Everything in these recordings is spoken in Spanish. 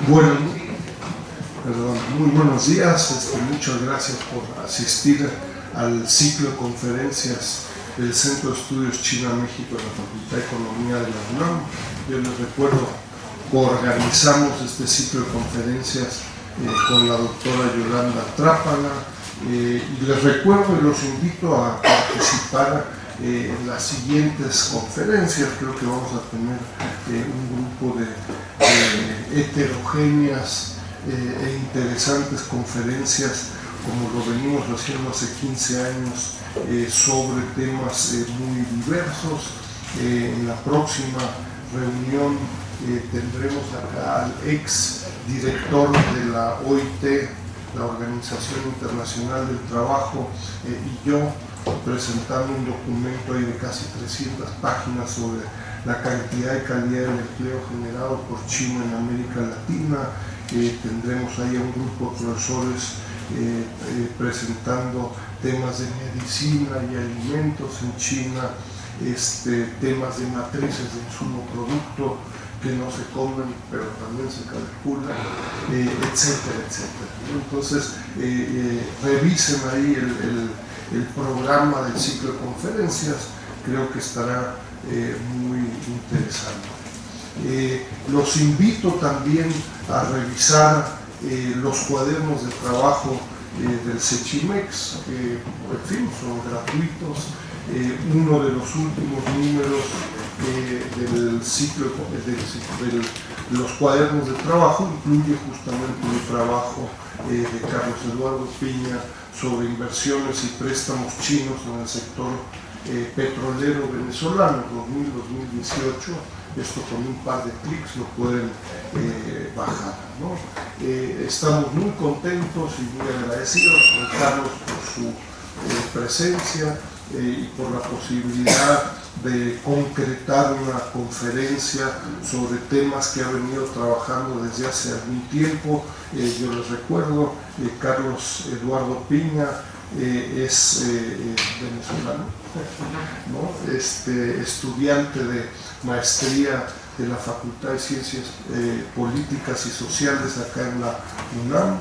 Bueno, muy buenos días, muchas gracias por asistir al ciclo de conferencias del Centro de Estudios China-México de la Facultad de Economía de la UNAM. Yo les recuerdo que organizamos este ciclo de conferencias con la doctora Yolanda Trápala, y les recuerdo y los invito a participar en las siguientes conferencias. Creo que vamos a tener un grupo de heterogéneas e interesantes conferencias, como lo venimos haciendo hace 15 años, sobre temas muy diversos. En la próxima reunión tendremos acá al ex director de la OIT, la Organización Internacional del Trabajo, y yo, presentando un documento ahí de casi 300 páginas sobre la cantidad y calidad del empleo generado por China en América Latina. Tendremos ahí a un grupo de profesores presentando temas de medicina y alimentos en China, temas de matrices de insumo producto que no se comen pero también se calculan, etcétera, etcétera. Entonces, revisen ahí el programa del ciclo de conferencias, creo que estará muy interesante. Los invito también a revisar los cuadernos de trabajo del CECHIMEX, que en fin, son gratuitos. Uno de los últimos números del ciclo de los cuadernos de trabajo incluye justamente un trabajo de Carlos Eduardo Piña sobre inversiones y préstamos chinos en el sector petrolero venezolano 2000-2018. Esto con un par de clics lo pueden bajar, ¿no? Estamos muy contentos y muy agradecidos con Carlos por su presencia y por la posibilidad de concretar una conferencia sobre temas que ha venido trabajando desde hace algún tiempo. Yo les recuerdo, Carlos Eduardo Piña es venezolano, ¿no? Estudiante de maestría de la Facultad de Ciencias Políticas y Sociales acá en la UNAM,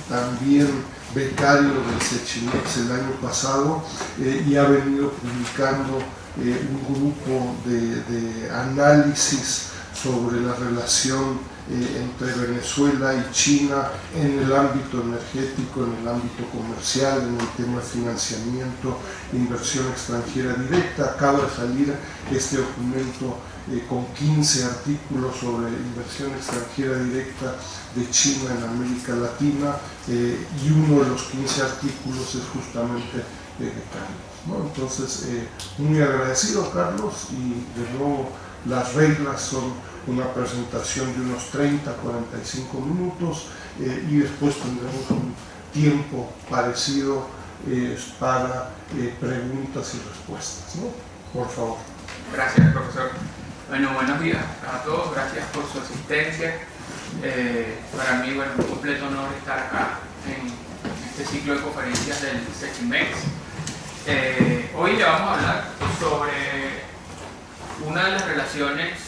también becario del CECHIMEX el año pasado, y ha venido publicando un grupo de análisis sobre la relación entre Venezuela y China en el ámbito energético, en el ámbito comercial, en el tema de financiamiento, inversión extranjera directa. Acaba de salir este documento con 15 artículos sobre inversión extranjera directa de China en América Latina, y uno de los 15 artículos es justamente de Carlos, ¿no? Entonces, muy agradecido, Carlos, y de nuevo las reglas son una presentación de unos 30-45 minutos, y después tendremos un tiempo parecido para preguntas y respuestas, ¿no? Por favor. Gracias, profesor. Bueno, buenos días a todos, gracias por su asistencia. Para mí, bueno, un completo honor estar acá en este ciclo de conferencias del CECHIMEX. Hoy le vamos a hablar sobre una de las relaciones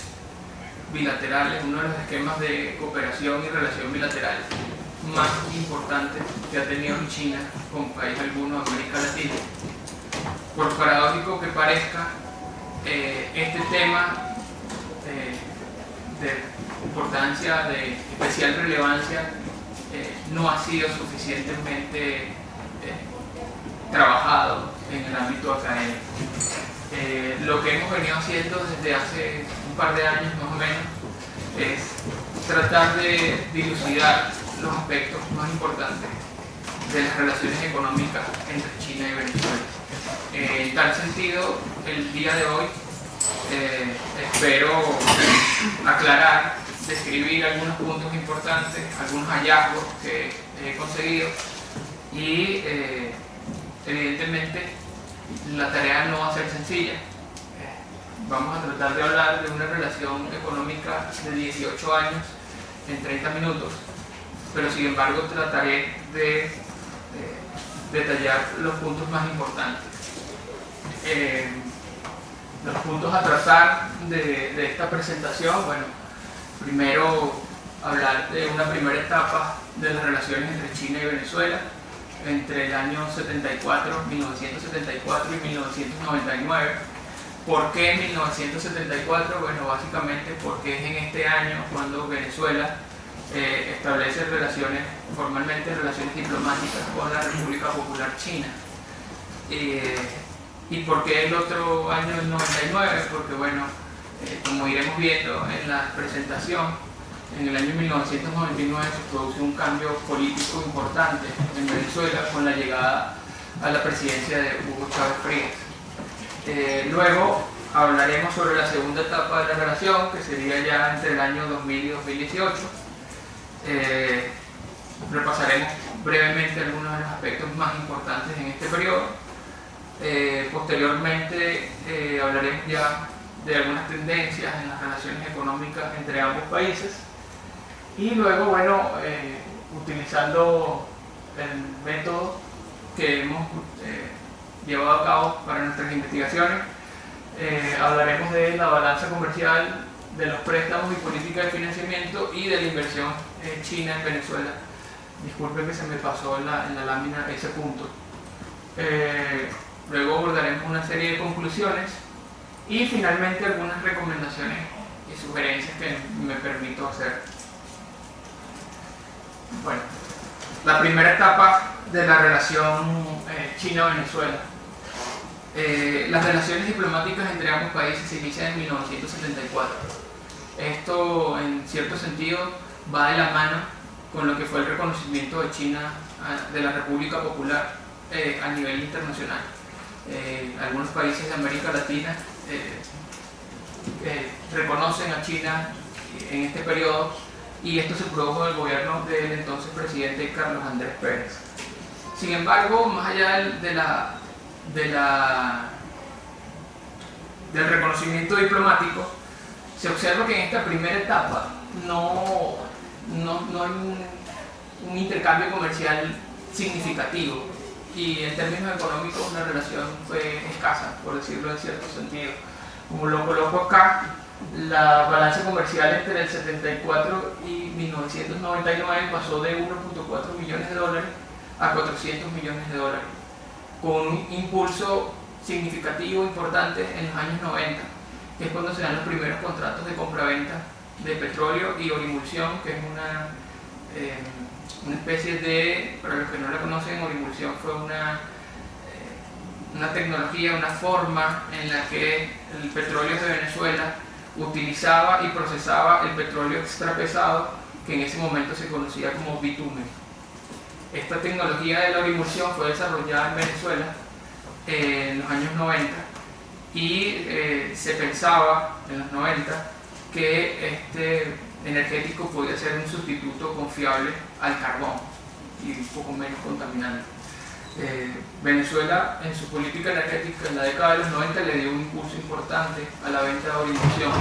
bilaterales, uno de los esquemas de cooperación y relación bilateral más importantes que ha tenido China con país alguno de América Latina. Por paradójico que parezca, este tema de importancia, de especial relevancia, no ha sido suficientemente trabajado en el ámbito académico. Lo que hemos venido haciendo desde hace un par de años más o menos es tratar de dilucidar los aspectos más importantes de las relaciones económicas entre China y Venezuela. En tal sentido, el día de hoy espero aclarar, describir algunos puntos importantes, algunos hallazgos que he conseguido, y evidentemente la tarea no va a ser sencilla. Vamos a tratar de hablar de una relación económica de 18 años en 30 minutos, pero sin embargo trataré de detallar los puntos más importantes. Los puntos a tratar de esta presentación, bueno, primero hablar de una primera etapa de las relaciones entre China y Venezuela entre el año 1974 y 1999. ¿Por qué 1974? Bueno, básicamente porque es en este año cuando Venezuela establece formalmente relaciones diplomáticas con la República Popular China. ¿Y por qué el otro año, el 99? Porque bueno, como iremos viendo en la presentación, en el año 1999 se produce un cambio político importante en Venezuela con la llegada a la presidencia de Hugo Chávez Frías. Luego hablaremos sobre la segunda etapa de la relación, que sería ya entre el año 2000 y 2018. Repasaremos brevemente algunos de los aspectos más importantes en este periodo. Posteriormente hablaremos ya de algunas tendencias en las relaciones económicas entre ambos países. Y luego, bueno, utilizando el método que hemos llevado a cabo para nuestras investigaciones, hablaremos de la balanza comercial, de los préstamos y políticas de financiamiento y de la inversión china en Venezuela. Disculpen que se me pasó en la lámina ese punto. Luego abordaremos una serie de conclusiones y finalmente algunas recomendaciones y sugerencias que me permito hacer. Bueno, la primera etapa de la relación China-Venezuela. Las relaciones diplomáticas entre ambos países se inician en 1974. Esto, en cierto sentido, va de la mano con lo que fue el reconocimiento de China, de la República Popular, a nivel internacional. Algunos países de América Latina reconocen a China en este periodo, y esto se produjo en el gobierno del entonces presidente Carlos Andrés Pérez. Sin embargo, más allá del reconocimiento diplomático, se observa que en esta primera etapa no hay un intercambio comercial significativo, y en términos económicos la relación fue escasa, por decirlo en cierto sentido. Como lo coloco acá, la balanza comercial entre el 74 y 1999 pasó de 1.4 millones de dólares a 400 millones de dólares, con un impulso significativo importante en los años 90, que es cuando se dan los primeros contratos de compraventa de petróleo y orimulsión, que es una especie de, para los que no la conocen, orimulsión fue una tecnología, una forma en la que el petróleo de Venezuela utilizaba y procesaba el petróleo extrapesado, que en ese momento se conocía como bitumen. Esta tecnología de la orimulsión fue desarrollada en Venezuela en los años 90, y se pensaba en los 90 que este energético podía ser un sustituto confiable al carbón y un poco menos contaminante. Venezuela, en su política energética en la década de los 90, le dio un impulso importante a la venta de orimulsión.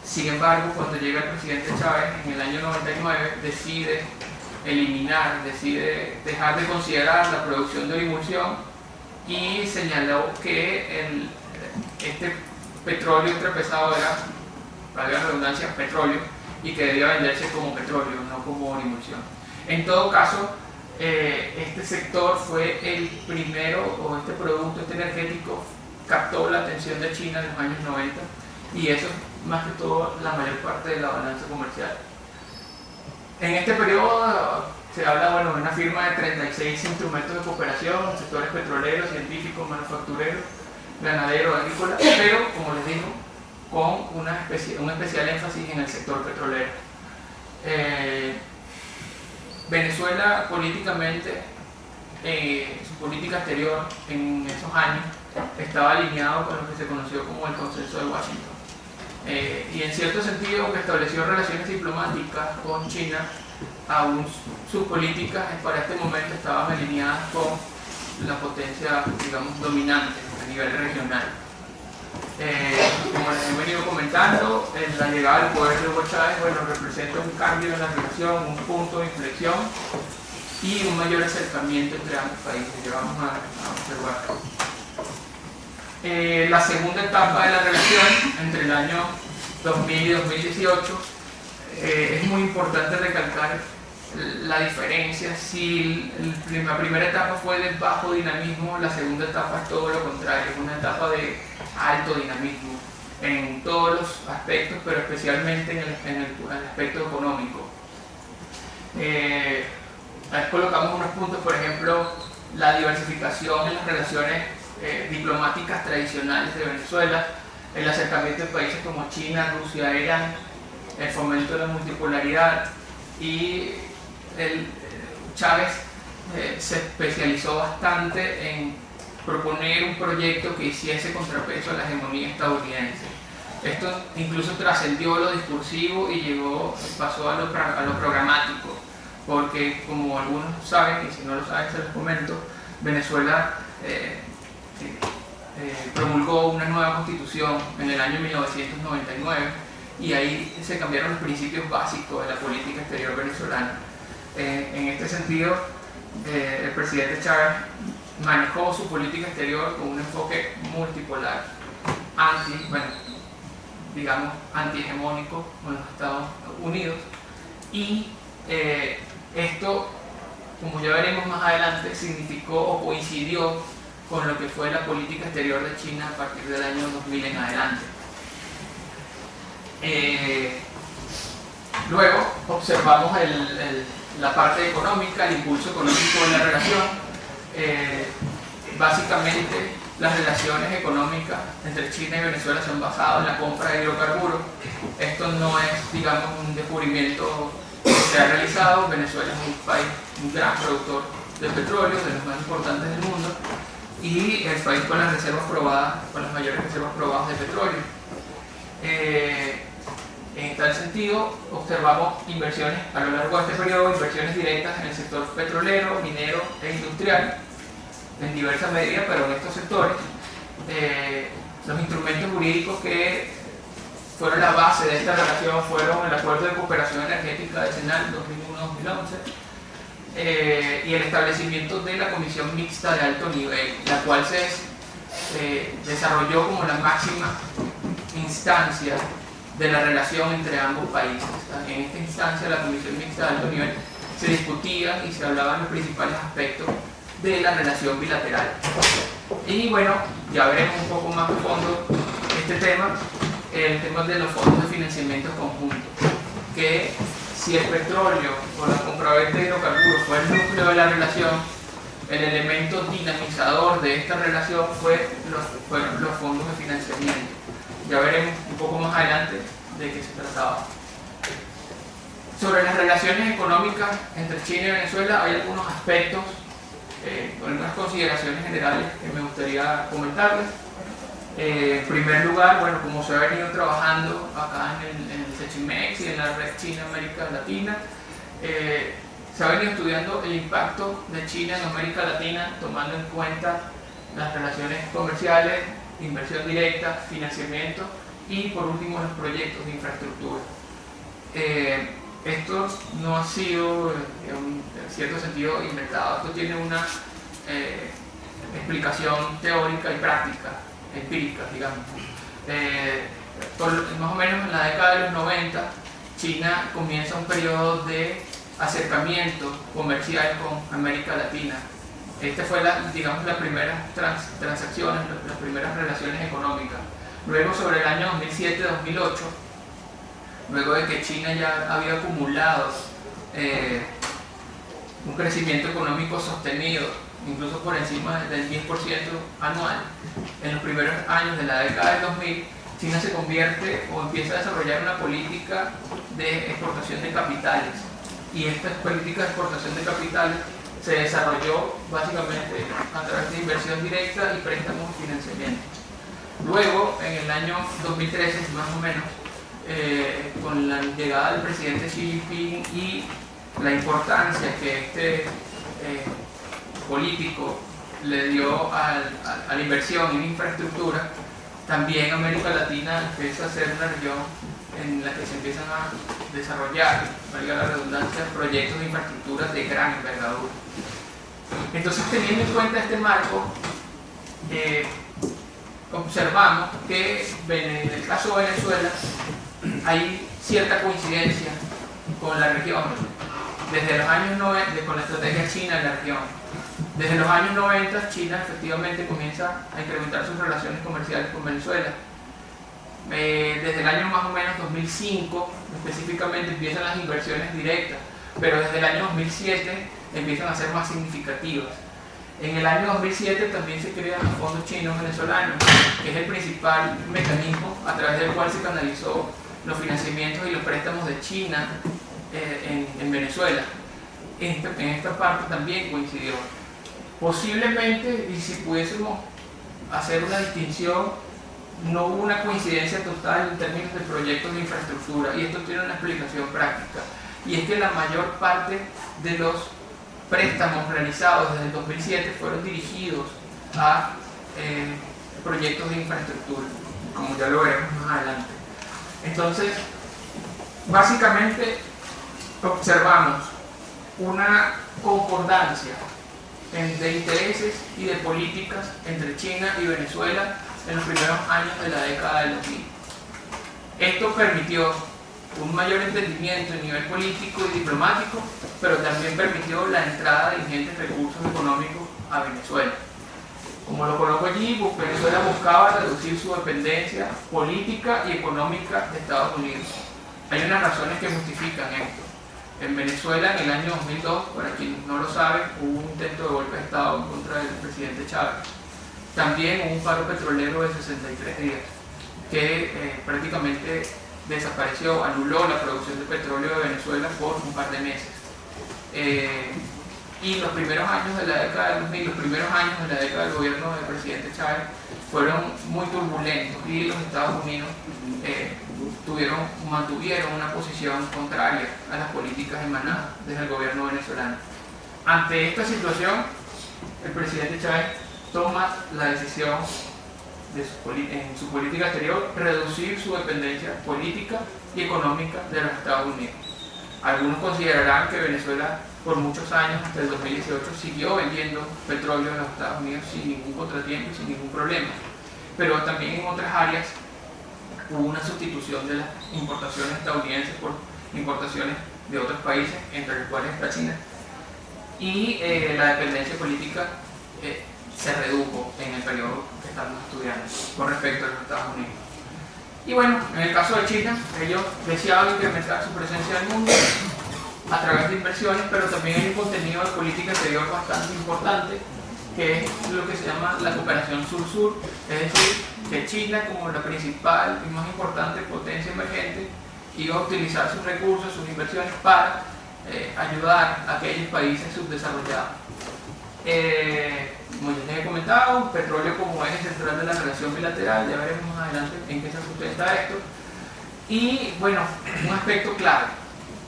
Sin embargo, cuando llega el presidente Chávez en el año 99, decide dejar de considerar la producción de orimulsión, y señaló que este petróleo ultrapesado era, valga la redundancia, petróleo, y que debía venderse como petróleo, no como orimulsión. En todo caso, este sector fue el primero, o este producto, este energético, captó la atención de China en los años 90, y eso es más que todo la mayor parte de la balanza comercial. En este periodo se habla, bueno, de una firma de 36 instrumentos de cooperación en sectores petroleros, científicos, manufactureros, ganaderos, agrícolas, pero, como les digo, con un especial énfasis en el sector petrolero. Venezuela, políticamente, su política exterior en esos años estaba alineado con lo que se conoció como el Consenso de Washington, y en cierto sentido que estableció relaciones diplomáticas con China. Aún sus políticas para este momento estaban alineadas con la potencia, digamos, dominante a nivel regional. Como les he venido comentando, la llegada al poder de Hugo Chávez, bueno, representa un cambio en la relación, un punto de inflexión y un mayor acercamiento entre ambos países, que vamos a observar. La segunda etapa de la relación, entre el año 2000 y 2018, es muy importante recalcar la diferencia. Si la primera etapa fue de bajo dinamismo, la segunda etapa es todo lo contrario, es una etapa de alto dinamismo en todos los aspectos, pero especialmente en el aspecto económico. Ahí colocamos unos puntos, por ejemplo, la diversificación en las relaciones diplomáticas tradicionales de Venezuela, el acercamiento de países como China, Rusia, Irán, el fomento de la multipolaridad, y Chávez se especializó bastante en proponer un proyecto que hiciese contrapeso a la hegemonía estadounidense. Esto incluso trascendió lo discursivo y pasó a lo programático, porque como algunos saben, y si no lo saben se los comento, Venezuela promulgó una nueva constitución en el año 1999 y ahí se cambiaron los principios básicos de la política exterior venezolana. En este sentido, el presidente Chávez manejó su política exterior con un enfoque multipolar, antihegemónico con los Estados Unidos, y esto, como ya veremos más adelante, significó o coincidió con lo que fue la política exterior de China a partir del año 2000 en adelante. Luego observamos la parte económica, el impulso económico de la relación. Básicamente, las relaciones económicas entre China y Venezuela se han basado en la compra de hidrocarburos. Esto no es, digamos, un descubrimiento que se ha realizado. Venezuela es un país, un gran productor de petróleo, de los más importantes del mundo, y el país con las reservas probadas, con las mayores reservas probadas de petróleo. En tal sentido, observamos inversiones a lo largo de este periodo, inversiones directas en el sector petrolero, minero e industrial, en diversa medida, pero en estos sectores. Los instrumentos jurídicos que fueron la base de esta relación fueron el Acuerdo de Cooperación Energética de Senal 2001-2011 y el establecimiento de la Comisión Mixta de Alto Nivel, la cual se desarrolló como la máxima instancia de la relación entre ambos países. En esta instancia, la Comisión Mixta de Alto Nivel, se discutían y se hablaban los principales aspectos de la relación bilateral. Y bueno, ya veremos un poco más a fondo este tema, el tema de los fondos de financiamiento conjuntos, que si el petróleo o la compraventa de hidrocarburos fue el núcleo de la relación, el elemento dinamizador de esta relación fueron los fondos de financiamiento. Ya veremos un poco más adelante de qué se trataba. Sobre las relaciones económicas entre China y Venezuela hay algunos aspectos, algunas consideraciones generales que me gustaría comentarles. En primer lugar, bueno, como se ha venido trabajando acá en el CECHIMEX y en la Red China-América Latina, se ha venido estudiando el impacto de China en América Latina, tomando en cuenta las relaciones comerciales, inversión directa, financiamiento y por último los proyectos de infraestructura. Esto no ha sido en cierto sentido inventado, esto tiene una explicación teórica y práctica, empírica, digamos. Más o menos en la década de los 90, China comienza un periodo de acercamiento comercial con América Latina. Esta fue las primeras transacciones, las primeras relaciones económicas. Luego, sobre el año 2007-2008, luego de que China ya había acumulado un crecimiento económico sostenido, incluso por encima del 10% anual, en los primeros años de la década del 2000, China se convierte o empieza a desarrollar una política de exportación de capitales. Y esta política de exportación de capitales se desarrolló básicamente a través de inversión directa y préstamos y financiamiento. Luego, en el año 2013, más o menos, con la llegada del presidente Xi Jinping y la importancia que este político le dio a la inversión en infraestructura, también América Latina empieza a ser una región en la que se empiezan a desarrollar, valga la redundancia, proyectos de infraestructura de gran envergadura. Entonces, teniendo en cuenta este marco, observamos que en el caso de Venezuela hay cierta coincidencia con la región, desde los años 90, con la estrategia china en la región. Desde los años 90, China efectivamente comienza a incrementar sus relaciones comerciales con Venezuela. Desde el año más o menos 2005, específicamente, empiezan las inversiones directas, pero desde el año 2007 empiezan a ser más significativas. En el año 2007 también se crean los fondos chinos venezolanos, que es el principal mecanismo a través del cual se canalizó los financiamientos y los préstamos de China en Venezuela. En esta parte también coincidió. Posiblemente, y si pudiésemos hacer una distinción, no hubo una coincidencia total en términos de proyectos de infraestructura, y esto tiene una explicación práctica, y es que la mayor parte de los préstamos realizados desde el 2007 fueron dirigidos a proyectos de infraestructura, como ya lo veremos más adelante. Entonces, básicamente observamos una concordancia de intereses y de políticas entre China y Venezuela en los primeros años de la década del 2000. Esto permitió un mayor entendimiento a nivel político y diplomático, pero también permitió la entrada de ingentes recursos económicos a Venezuela. Como lo coloco allí, Venezuela buscaba reducir su dependencia política y económica de Estados Unidos. Hay unas razones que justifican esto. En Venezuela, en el año 2002, para quienes no lo saben, hubo un intento de golpe de Estado en contra del presidente Chávez. También hubo un paro petrolero de 63 días, que prácticamente desapareció, anuló la producción de petróleo de Venezuela por un par de meses. Y los primeros años de la década del 2000, los primeros años de la década del gobierno del presidente Chávez fueron muy turbulentos, y los Estados Unidos mantuvieron una posición contraria a las políticas emanadas desde el gobierno venezolano. Ante esta situación, el presidente Chávez toma la decisión en su política exterior reducir su dependencia política y económica de los Estados Unidos. Algunos considerarán que Venezuela por muchos años, hasta el 2018, siguió vendiendo petróleo a los Estados Unidos sin ningún contratiempo y sin ningún problema, pero también en otras áreas hubo una sustitución de las importaciones estadounidenses por importaciones de otros países, entre los cuales está China, y la dependencia política se redujo en el periodo que estamos estudiando con respecto a los Estados Unidos. Y bueno, en el caso de China, ellos deseaban incrementar su presencia en el mundo a través de inversiones, pero también hay un contenido de política exterior bastante importante, que es lo que se llama la cooperación sur-sur, es decir, que China, como la principal y más importante potencia emergente, iba a utilizar sus recursos, sus inversiones para ayudar a aquellos países subdesarrollados. Como ya les he comentado, petróleo como eje central de la relación bilateral, ya veremos más adelante en qué se sustenta esto. Y bueno, un aspecto clave,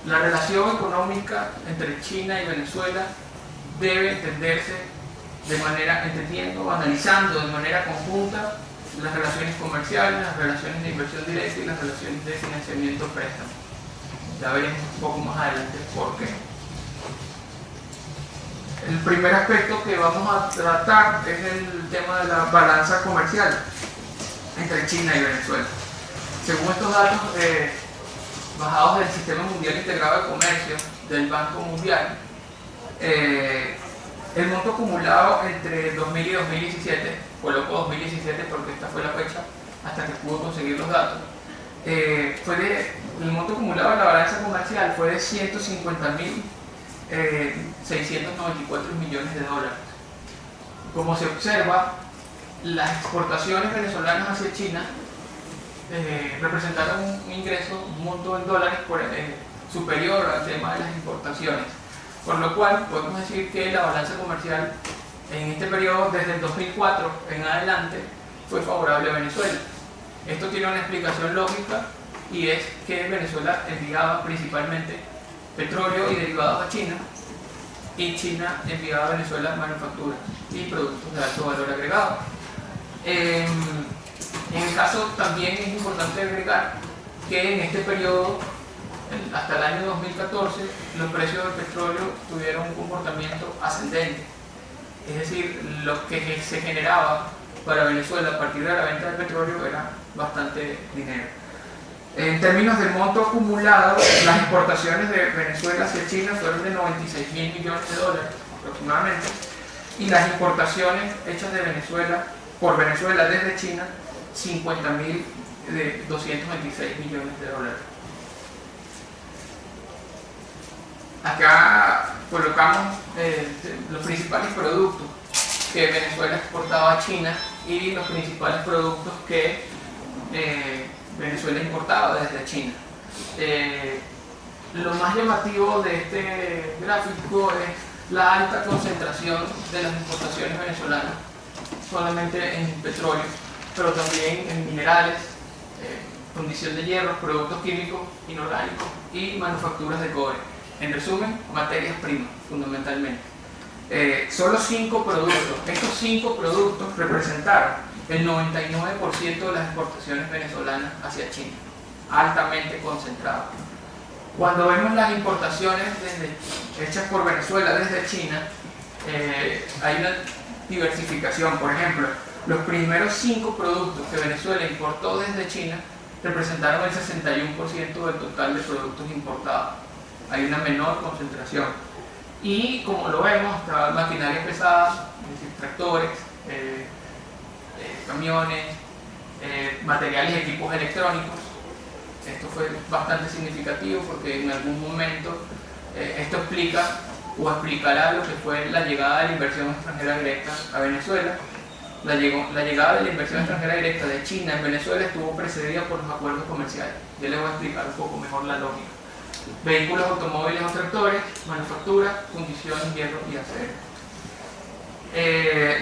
la relación económica entre China y Venezuela debe entenderse de manera, entendiendo, analizando de manera conjunta las relaciones comerciales, las relaciones de inversión directa y las relaciones de financiamiento-préstamo. Ya veremos un poco más adelante por qué. El primer aspecto que vamos a tratar es el tema de la balanza comercial entre China y Venezuela. Según estos datos bajados del Sistema Mundial Integrado de Comercio del Banco Mundial, el monto acumulado entre 2000 y 2017, coloco 2017 porque esta fue la fecha hasta que pudo conseguir los datos, el monto acumulado de la balanza comercial fue de 150.694 millones de dólares. Como se observa, las exportaciones venezolanas hacia China representaron un ingreso, un monto en dólares superior al tema de las importaciones, por lo cual podemos decir que la balanza comercial en este periodo, desde el 2004 en adelante, fue favorable a Venezuela. Esto tiene una explicación lógica, y es que Venezuela enviaba principalmente petróleo y derivados a China, y China enviaba a Venezuela manufacturas y productos de alto valor agregado. En el caso también es importante agregar que en este periodo, hasta el año 2014, los precios del petróleo tuvieron un comportamiento ascendente, es decir, lo que se generaba para Venezuela a partir de la venta del petróleo era bastante dinero. En términos de monto acumulado, las exportaciones de Venezuela hacia China fueron de 96.000 millones de dólares aproximadamente, y las importaciones hechas de Venezuela, por Venezuela desde China, 50.226 millones de dólares. Acá colocamos los principales productos que Venezuela exportaba a China y los principales productos que Venezuela importaba desde China. Lo más llamativo de este gráfico es la alta concentración de las importaciones venezolanas, solamente en petróleo, pero también en minerales, fundición de hierro, productos químicos inorgánicos y manufacturas de cobre. En resumen, materias primas, fundamentalmente. Solo 5 productos, estos 5 productos representaron el 99% de las exportaciones venezolanas hacia China, altamente concentrado. Cuando vemos las importaciones hechas por Venezuela desde China, hay una diversificación. Por ejemplo, los primeros 5 productos que Venezuela importó desde China representaron el 61% del total de productos importados. Hay una menor concentración. Y como lo vemos, está maquinaria pesada, es decir, tractores, camiones, materiales y equipos electrónicos. Esto fue bastante significativo porque en algún momento esto explica o explicará lo que fue la llegada de la inversión extranjera directa a Venezuela. La llegada de la inversión extranjera directa de China en Venezuela estuvo precedida por los acuerdos comerciales. Yo les voy a explicar un poco mejor la lógica. Vehículos, automóviles o tractores, manufactura, fundición, hierro y acero.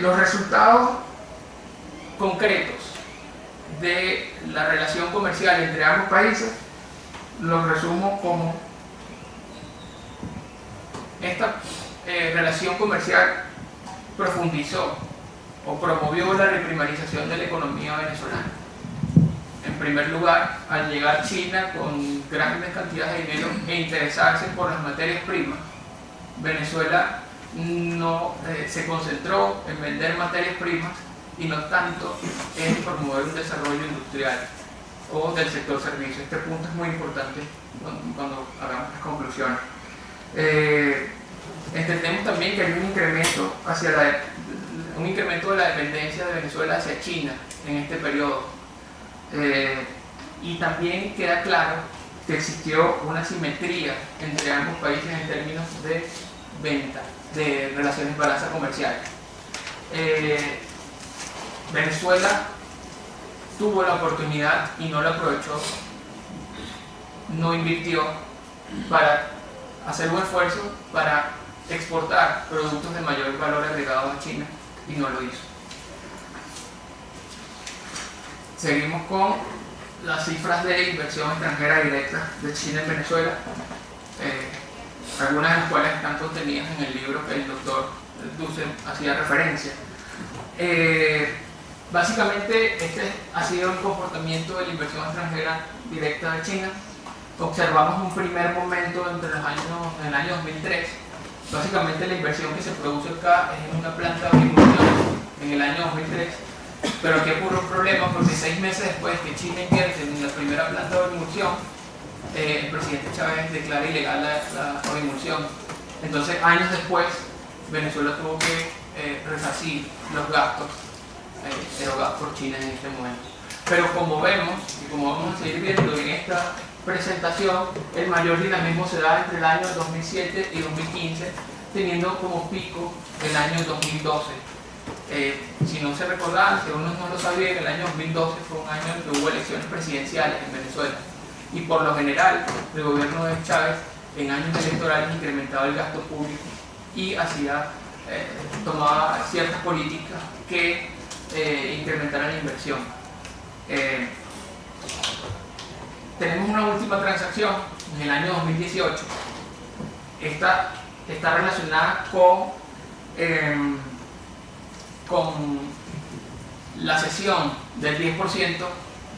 Los resultados concretos de la relación comercial entre ambos países los resumo como esta relación comercial profundizó o promovió la reprimarización de la economía venezolana. En primer lugar, al llegar China con grandes cantidades de dinero e interesarse por las materias primas, Venezuela no se concentró en vender materias primas y no tanto en promover un desarrollo industrial o del sector servicios. Este punto es muy importante cuando hagamos las conclusiones. Entendemos también que hay un incremento de la dependencia de Venezuela hacia China en este periodo. Y también queda claro que existió una simetría entre ambos países en términos de venta, de relaciones de balanza comercial. Venezuela tuvo la oportunidad y no la aprovechó, no invirtió para hacer un esfuerzo para exportar productos de mayor valor agregado a China y no lo hizo. Seguimos con las cifras de inversión extranjera directa de China en Venezuela, algunas de las cuales están contenidas en el libro que el doctor Dussel hacía referencia. Básicamente este ha sido el comportamiento de la inversión extranjera directa de China. Observamos un primer momento en el año 2003. Básicamente la inversión que se produce acá es en una planta de emulsión en el año 2003, pero aquí ocurre un problema porque 6 meses después que China invierte en la primera planta de emulsión, el presidente Chávez declara ilegal la emulsión. Entonces, años después, Venezuela tuvo que resarcir los gastos erogados por China en este momento. Pero como vemos, y como vamos a seguir viendo en esta presentación, el mayor dinamismo se da entre el año 2007 y 2015, teniendo como pico el año 2012. Si no se recordaban, si uno no lo sabía, el año 2012 fue un año en que hubo elecciones presidenciales en Venezuela. Y por lo general, el gobierno de Chávez en años electorales incrementaba el gasto público y tomaba ciertas políticas que incrementaran la inversión. Tenemos una última transacción en el año 2018. Esta está relacionada con la cesión del 10%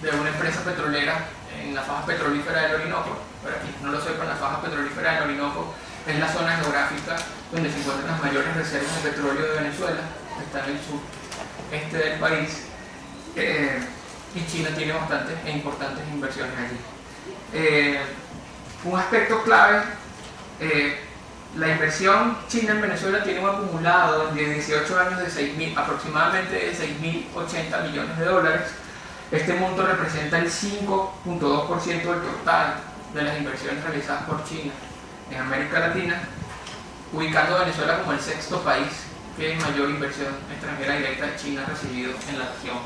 de una empresa petrolera en la faja petrolífera del Orinoco. Para quienes no lo sepan, la faja petrolífera del Orinoco es la zona geográfica donde se encuentran las mayores reservas de petróleo de Venezuela, está en el sur-este del país, y China tiene bastantes e importantes inversiones allí. Un aspecto clave, la inversión china en Venezuela tiene un acumulado de 18 años de aproximadamente de 6.080 millones de dólares. Este monto representa el 5.2% del total de las inversiones realizadas por China en América Latina, ubicando a Venezuela como el sexto país que mayor inversión extranjera directa de China ha recibido en la región.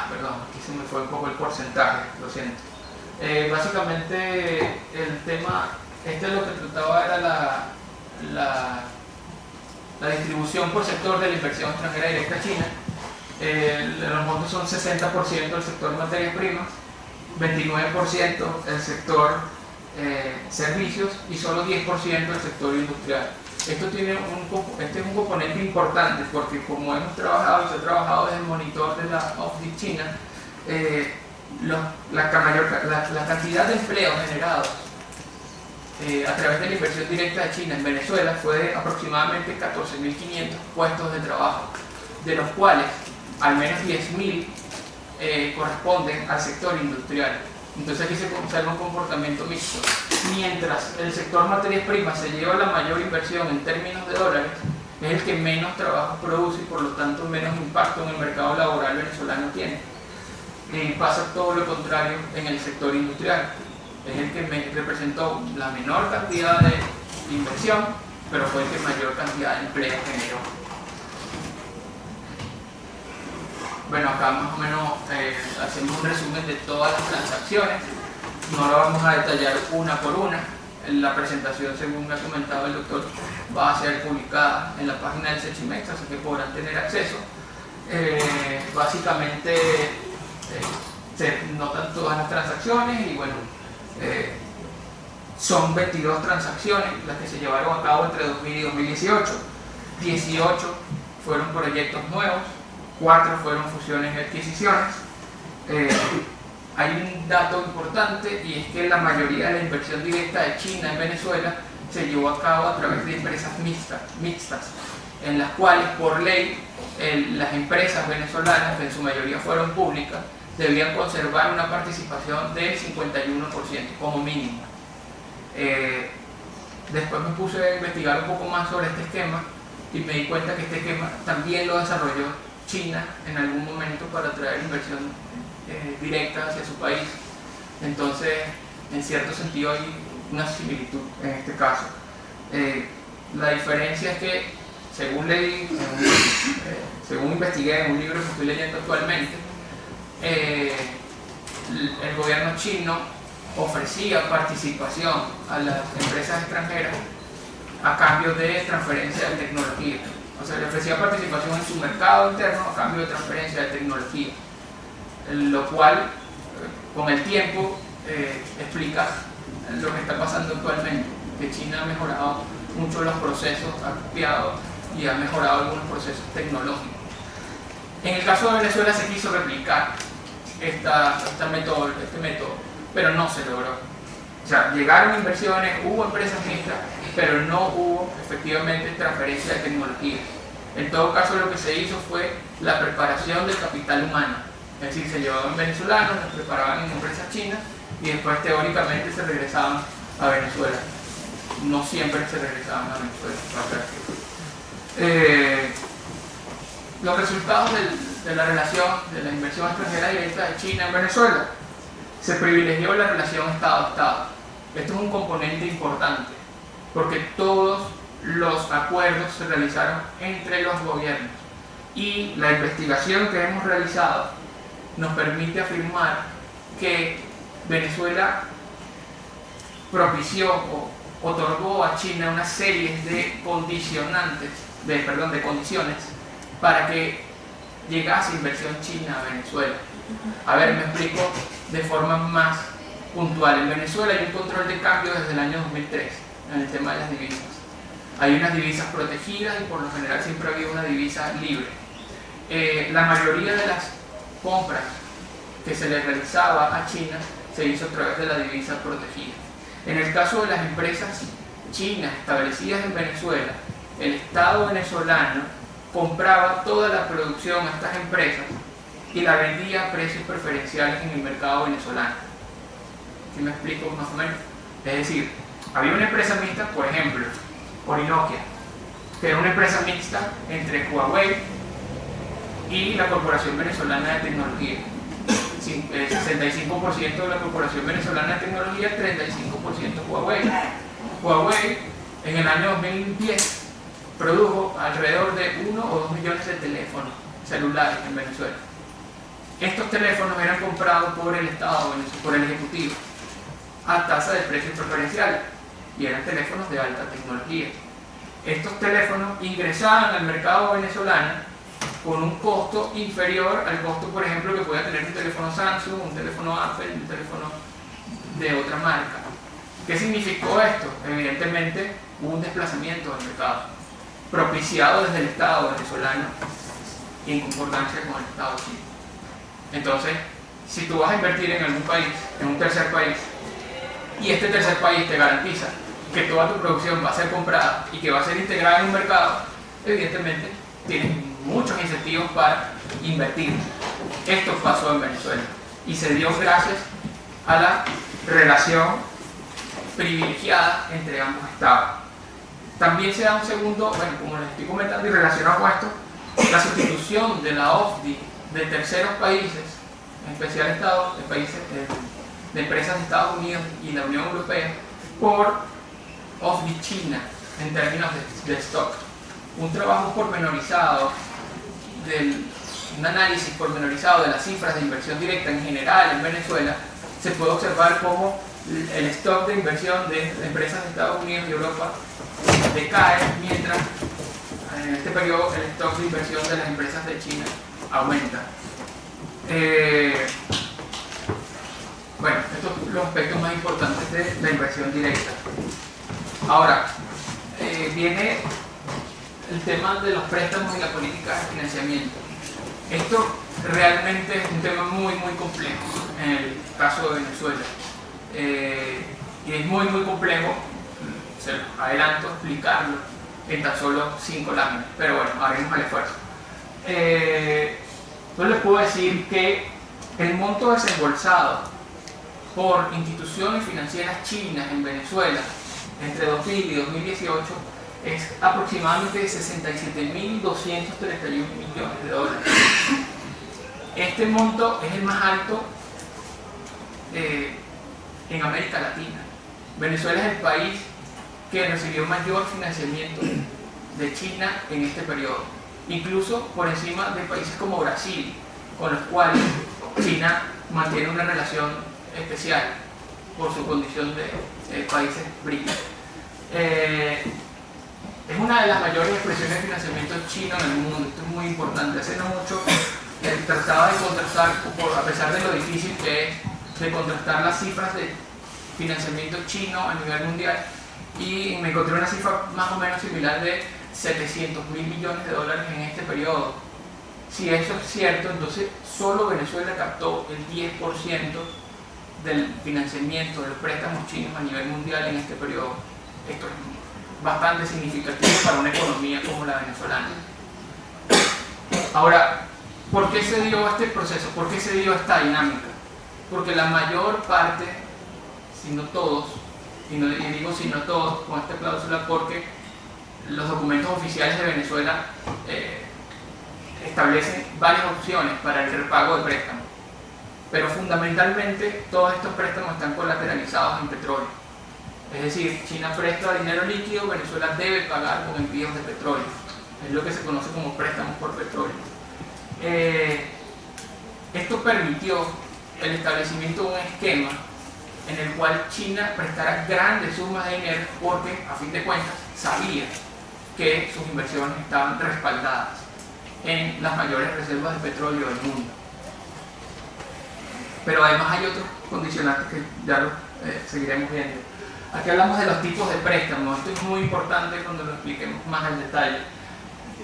Perdón, aquí se me fue un poco el porcentaje, lo siento. Básicamente el tema, lo que trataba era la distribución por sector de la inversión extranjera directa a China. Los montos son 60% del sector materias primas, 29% el sector servicios y solo 10% el sector industrial. Este es un componente importante porque, como hemos trabajado y se ha trabajado desde el monitor de la OFDI China, la cantidad de empleos generados a través de la inversión directa de China en Venezuela fue de aproximadamente 14.500 puestos de trabajo, de los cuales al menos 10.000 corresponden al sector industrial. Entonces aquí se observa un comportamiento mixto. Mientras el sector materias primas se lleva la mayor inversión en términos de dólares, es el que menos trabajo produce y por lo tanto menos impacto en el mercado laboral venezolano tiene. Pasa todo lo contrario en el sector industrial. Es el que representó la menor cantidad de inversión, pero fue el que mayor cantidad de empleo generó. Bueno, acá más o menos hacemos un resumen de todas las transacciones. No lo vamos a detallar una por una. La presentación, según me ha comentado el doctor, va a ser publicada en la página del Sechimex, así que podrán tener acceso. Básicamente se notan todas las transacciones y bueno, son 22 transacciones las que se llevaron a cabo entre 2000 y 2018. 18 fueron proyectos nuevos, 4 fueron fusiones y adquisiciones. Hay un dato importante y es que la mayoría de la inversión directa de China en Venezuela se llevó a cabo a través de empresas mixtas, en las cuales por ley las empresas venezolanas, que en su mayoría fueron públicas, debían conservar una participación del 51% como mínimo. Después me puse a investigar un poco más sobre este esquema y me di cuenta que este esquema también lo desarrolló China en algún momento para atraer inversión directa hacia su país. Entonces, en cierto sentido hay una similitud en este caso. La diferencia es que, según investigué en un libro que estoy leyendo actualmente, el gobierno chino ofrecía participación a las empresas extranjeras a cambio de transferencia de tecnología. O sea, le ofrecía participación en su mercado interno a cambio de transferencia de tecnología, lo cual con el tiempo explica lo que está pasando actualmente, que China ha mejorado mucho los procesos, ha copiado y ha mejorado algunos procesos tecnológicos. En el caso de Venezuela se quiso replicar este método, pero no se logró. O sea, llegaron inversiones, hubo empresas mixtas, pero no hubo efectivamente transferencia de tecnología. En todo caso, lo que se hizo fue la preparación del capital humano. Es decir, se llevaban venezolanos, los preparaban en empresas chinas y después teóricamente se regresaban a Venezuela. No siempre se regresaban a Venezuela. Los resultados de la relación de la inversión extranjera directa de China en Venezuela: se privilegió la relación Estado-Estado. Esto es un componente importante porque todos los acuerdos se realizaron entre los gobiernos y la investigación que hemos realizado nos permite afirmar que Venezuela propició o otorgó a China una serie de condiciones para que llegase inversión china a Venezuela. A ver, me explico de forma más puntual. En Venezuela hay un control de cambio desde el año 2003 en el tema de las divisas. Hay unas divisas protegidas y por lo general siempre ha habido una divisa libre. La mayoría de las compras que se le realizaba a China se hizo a través de la divisa protegida. En el caso de las empresas chinas establecidas en Venezuela, el Estado venezolano compraba toda la producción a estas empresas y la vendía a precios preferenciales en el mercado venezolano. ¿Sí me explico más o menos? Es decir, había una empresa mixta, por ejemplo, Orinoquia, que era una empresa mixta entre Huawei y la Corporación Venezolana de Tecnología. 65% de la Corporación Venezolana de Tecnología, 35% Huawei. Huawei en el año 2010 produjo alrededor de 1 o 2 millones de teléfonos celulares en Venezuela. Estos teléfonos eran comprados por el Estado, por el Ejecutivo, a tasa de precios preferenciales, y eran teléfonos de alta tecnología. Estos teléfonos ingresaban al mercado venezolano con un costo inferior al costo, por ejemplo, que podía tener un teléfono Samsung, un teléfono Apple, un teléfono de otra marca. ¿Qué significó esto? Evidentemente hubo un desplazamiento del mercado, propiciado desde el Estado venezolano y en concordancia con el Estado chino. Entonces, si tú vas a invertir en algún país, en un tercer país, y este tercer país te garantiza que toda tu producción va a ser comprada y que va a ser integrada en un mercado, evidentemente tienes muchos incentivos para invertir. Esto pasó en Venezuela y se dio gracias a la relación privilegiada entre ambos estados. También se da un segundo, bueno, como les estoy comentando y relacionado con esto, la sustitución de la OFDI de terceros países, en especial de empresas de Estados Unidos y la Unión Europea, por OFDI China en términos de stock. Un trabajo pormenorizado, un análisis pormenorizado de las cifras de inversión directa en general en Venezuela, se puede observar cómo el stock de inversión de empresas de Estados Unidos y Europa decae, mientras en este periodo el stock de inversión de las empresas de China aumenta. Bueno, estos son los aspectos más importantes de la inversión directa. Ahora, viene el tema de los préstamos y la política de financiamiento. Esto realmente es un tema muy complejo en el caso de Venezuela. Y es muy complejo, se los adelanto, explicarlo en tan solo 5 láminas, pero bueno, haremos el esfuerzo. Yo les puedo decir que el monto desembolsado por instituciones financieras chinas en Venezuela entre 2000 y 2018 es aproximadamente de 67.231 millones de dólares. Este monto es el más alto en América Latina. Venezuela es el país que recibió mayor financiamiento de China en este periodo, incluso por encima de países como Brasil, con los cuales China mantiene una relación especial por su condición de países BRICS. Es una de las mayores expresiones de financiamiento chino en el mundo. Esto es muy importante. Hace no mucho trataba de contrastar, a pesar de lo difícil que es, de contrastar las cifras de financiamiento chino a nivel mundial, y me encontré una cifra más o menos similar de 700.000 millones de dólares en este periodo. Si eso es cierto, entonces solo Venezuela captó el 10% del financiamiento de los préstamos chinos a nivel mundial en este periodo. Esto es bastante significativo para una economía como la venezolana. Ahora, ¿por qué se dio este proceso? ¿Por qué se dio esta dinámica? Porque la mayor parte, si no todos, y digo si no todos con esta cláusula porque los documentos oficiales de Venezuela establecen varias opciones para el repago de préstamos, pero fundamentalmente todos estos préstamos están colateralizados en petróleo. Es decir, China presta dinero líquido, Venezuela debe pagar con envíos de petróleo. Es lo que se conoce como préstamos por petróleo. Esto permitió el establecimiento de un esquema en el cual China prestara grandes sumas de dinero porque, a fin de cuentas, sabía que sus inversiones estaban respaldadas en las mayores reservas de petróleo del mundo. Pero además hay otros condicionantes que ya lo seguiremos viendo. Aquí hablamos de los tipos de préstamos. Esto es muy importante cuando lo expliquemos más en detalle.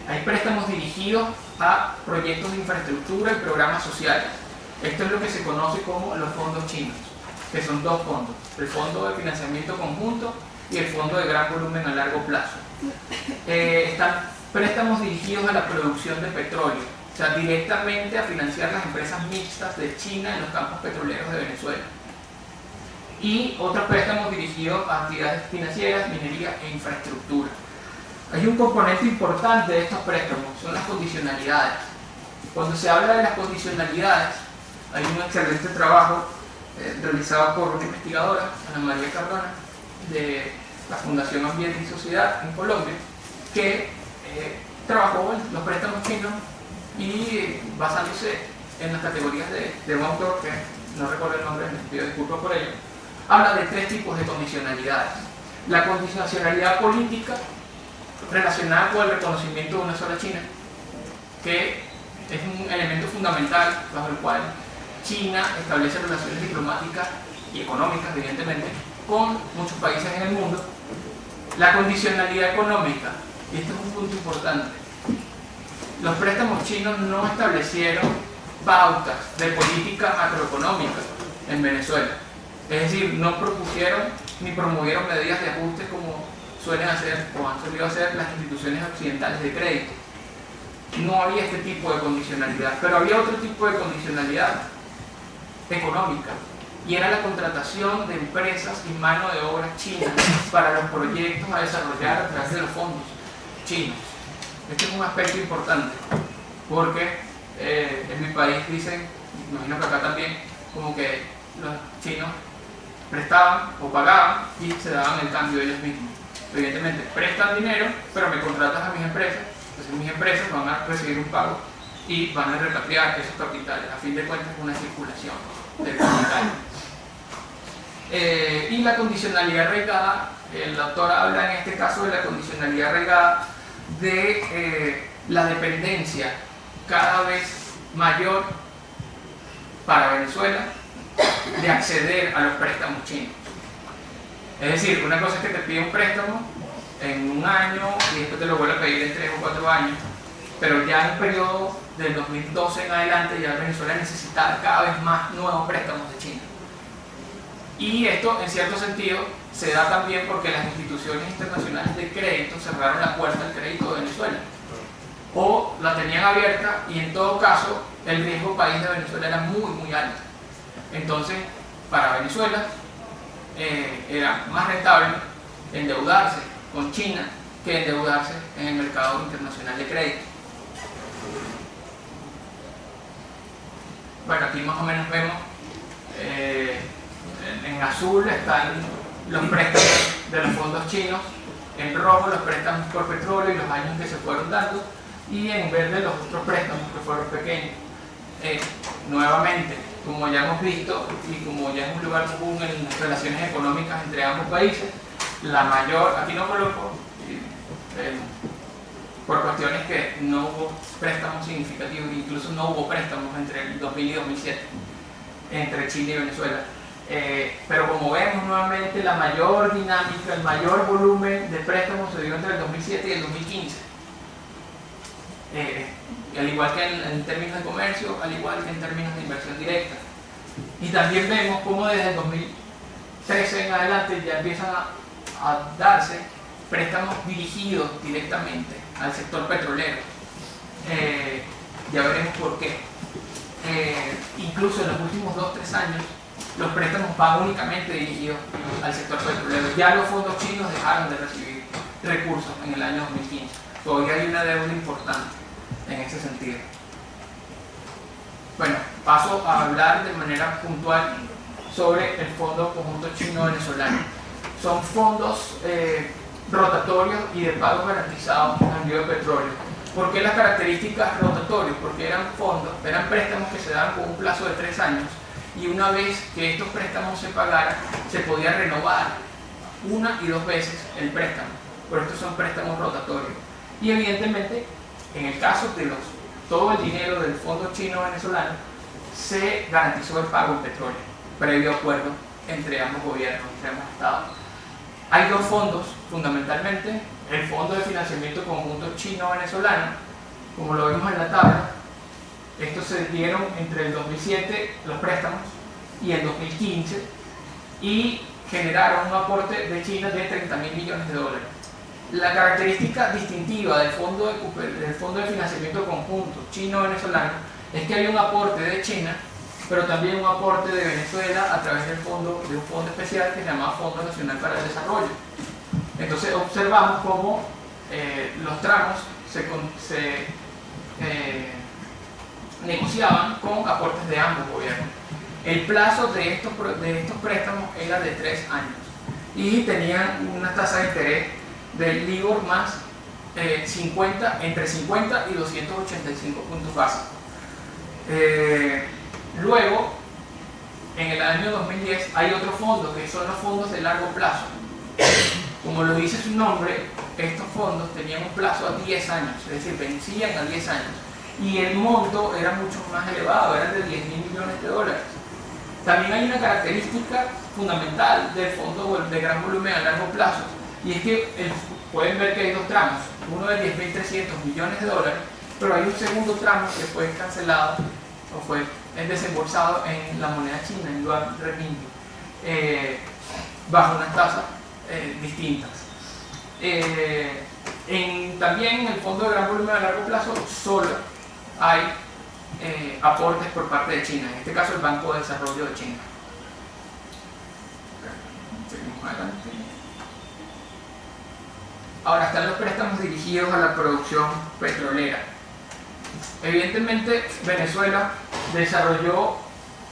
Hay préstamos dirigidos a proyectos de infraestructura y programas sociales. Esto es lo que se conoce como los fondos chinos, que son dos fondos: el fondo de financiamiento conjunto y el fondo de gran volumen a largo plazo. Están préstamos dirigidos a la producción de petróleo. o sea, directamente a financiar las empresas mixtas de China en los campos petroleros de Venezuela. Y otros préstamos dirigidos a actividades financieras, minería e infraestructura. Hay un componente importante de estos préstamos, son las condicionalidades. Cuando se habla de las condicionalidades, hay un excelente trabajo realizado por una investigadora, Ana María Cardona, de la Fundación Ambiente y Sociedad en Colombia, que trabajó en los préstamos chinos y basándose en las categorías de un autor, que no recuerdo el nombre, me pido disculpas por ello, habla de 3 tipos de condicionalidades. La condicionalidad política, relacionada con el reconocimiento de una sola China, que es un elemento fundamental bajo el cual China establece relaciones diplomáticas y económicas, evidentemente, con muchos países en el mundo. La condicionalidad económica, y esto es un punto importante, los préstamos chinos no establecieron pautas de política macroeconómica en Venezuela, es decir, no propusieron ni promovieron medidas de ajuste como suelen hacer o han solido hacer las instituciones occidentales de crédito. No había este tipo de condicionalidad, pero había otro tipo de condicionalidad económica, y era la contratación de empresas y mano de obra chinas para los proyectos a desarrollar a través de los fondos chinos. Este es un aspecto importante, porque en mi país dicen, imagino que acá también, como que los chinos prestaban o pagaban y se daban el cambio ellos mismos. Evidentemente prestan dinero, pero me contratas a mis empresas, entonces mis empresas van a recibir un pago y van a repatriar esos capitales. A fin de cuentas es una circulación del capital. Y la condicionalidad arraigada, el autor habla en este caso de la condicionalidad arraigada de la dependencia cada vez mayor para Venezuela de acceder a los préstamos chinos. Es decir, una cosa es que te pide un préstamo en un año y después te lo vuelve a pedir en 3 o 4 años, pero ya en el periodo del 2012 en adelante ya Venezuela necesitaba cada vez más nuevos préstamos de China. Y esto, en cierto sentido, se da también porque las instituciones internacionales de crédito cerraron la puerta al crédito de Venezuela, o la tenían abierta, y en todo caso el riesgo país de Venezuela era muy muy alto. Entonces, para Venezuela era más rentable endeudarse con China que endeudarse en el mercado internacional de crédito. Bueno, aquí más o menos vemos en azul están los préstamos de los fondos chinos, en rojo los préstamos por petróleo y los años que se fueron dando, y en verde los otros préstamos que fueron pequeños. Nuevamente, como ya hemos visto y como ya es un lugar común en las relaciones económicas entre ambos países, la mayor, aquí no coloco por cuestiones que no hubo préstamos significativos, incluso no hubo préstamos entre el 2000 y 2007 entre Chile y Venezuela. Pero como vemos nuevamente, la mayor dinámica, el mayor volumen de préstamos se dio entre el 2007 y el 2015. Al igual que en términos de comercio, al igual que en términos de inversión directa. Y también vemos cómo desde el 2013 en adelante ya empiezan a darse préstamos dirigidos directamente al sector petrolero. Ya veremos por qué. Incluso en los últimos 2-3 años, los préstamos van únicamente dirigidos al sector petrolero. Ya los fondos chinos dejaron de recibir recursos en el año 2015. Todavía hay una deuda importante en ese sentido. Bueno, paso a hablar de manera puntual sobre el Fondo Conjunto Chino-Venezolano. Son fondos rotatorios y de pagos garantizados en envío de petróleo. ¿Por qué las características rotatorios? Porque eran fondos, eran préstamos que se daban con un plazo de 3 años, y una vez que estos préstamos se pagaran, se podía renovar 1 y 2 veces el préstamo. Por esto son préstamos rotatorios. Y evidentemente, en el caso de todo el dinero del Fondo Chino-Venezolano, se garantizó el pago en petróleo, previo acuerdo entre ambos gobiernos, entre ambos estados. Hay 2 fondos, fundamentalmente: el Fondo de Financiamiento Conjunto Chino-Venezolano, como lo vemos en la tabla. Estos se dieron entre el 2007, los préstamos, y el 2015, y generaron un aporte de China de $30.000 millones. La característica distintiva del fondo de financiamiento conjunto chino-venezolano es que hay un aporte de China, pero también un aporte de Venezuela a través de un fondo especial que se llama Fondo Nacional para el Desarrollo. Entonces observamos cómo los tramos se negociaban con aportes de ambos gobiernos. El plazo de estos préstamos era de 3 años y tenían una tasa de interés del LIBOR más entre 50 y 285 puntos básicos. Luego, en el año 2010, hay otro fondo que son los fondos de largo plazo. Como lo dice su nombre, estos fondos tenían un plazo a 10 años, es decir, vencían a 10 años. Y el monto era mucho más elevado, era de 10.000 millones de dólares. También hay una característica fundamental del fondo de gran volumen a largo plazo, y es que pueden ver que hay dos tramos, uno de 10.300 millones de dólares, pero hay un segundo tramo que fue cancelado o fue desembolsado en la moneda china, en yuan renminbi, bajo unas tasas distintas. También en el fondo de gran volumen a largo plazo solo hay aportes por parte de China, en este caso el Banco de Desarrollo de China. Seguimos adelante. Ahora están los préstamos dirigidos a la producción petrolera. Evidentemente Venezuela desarrolló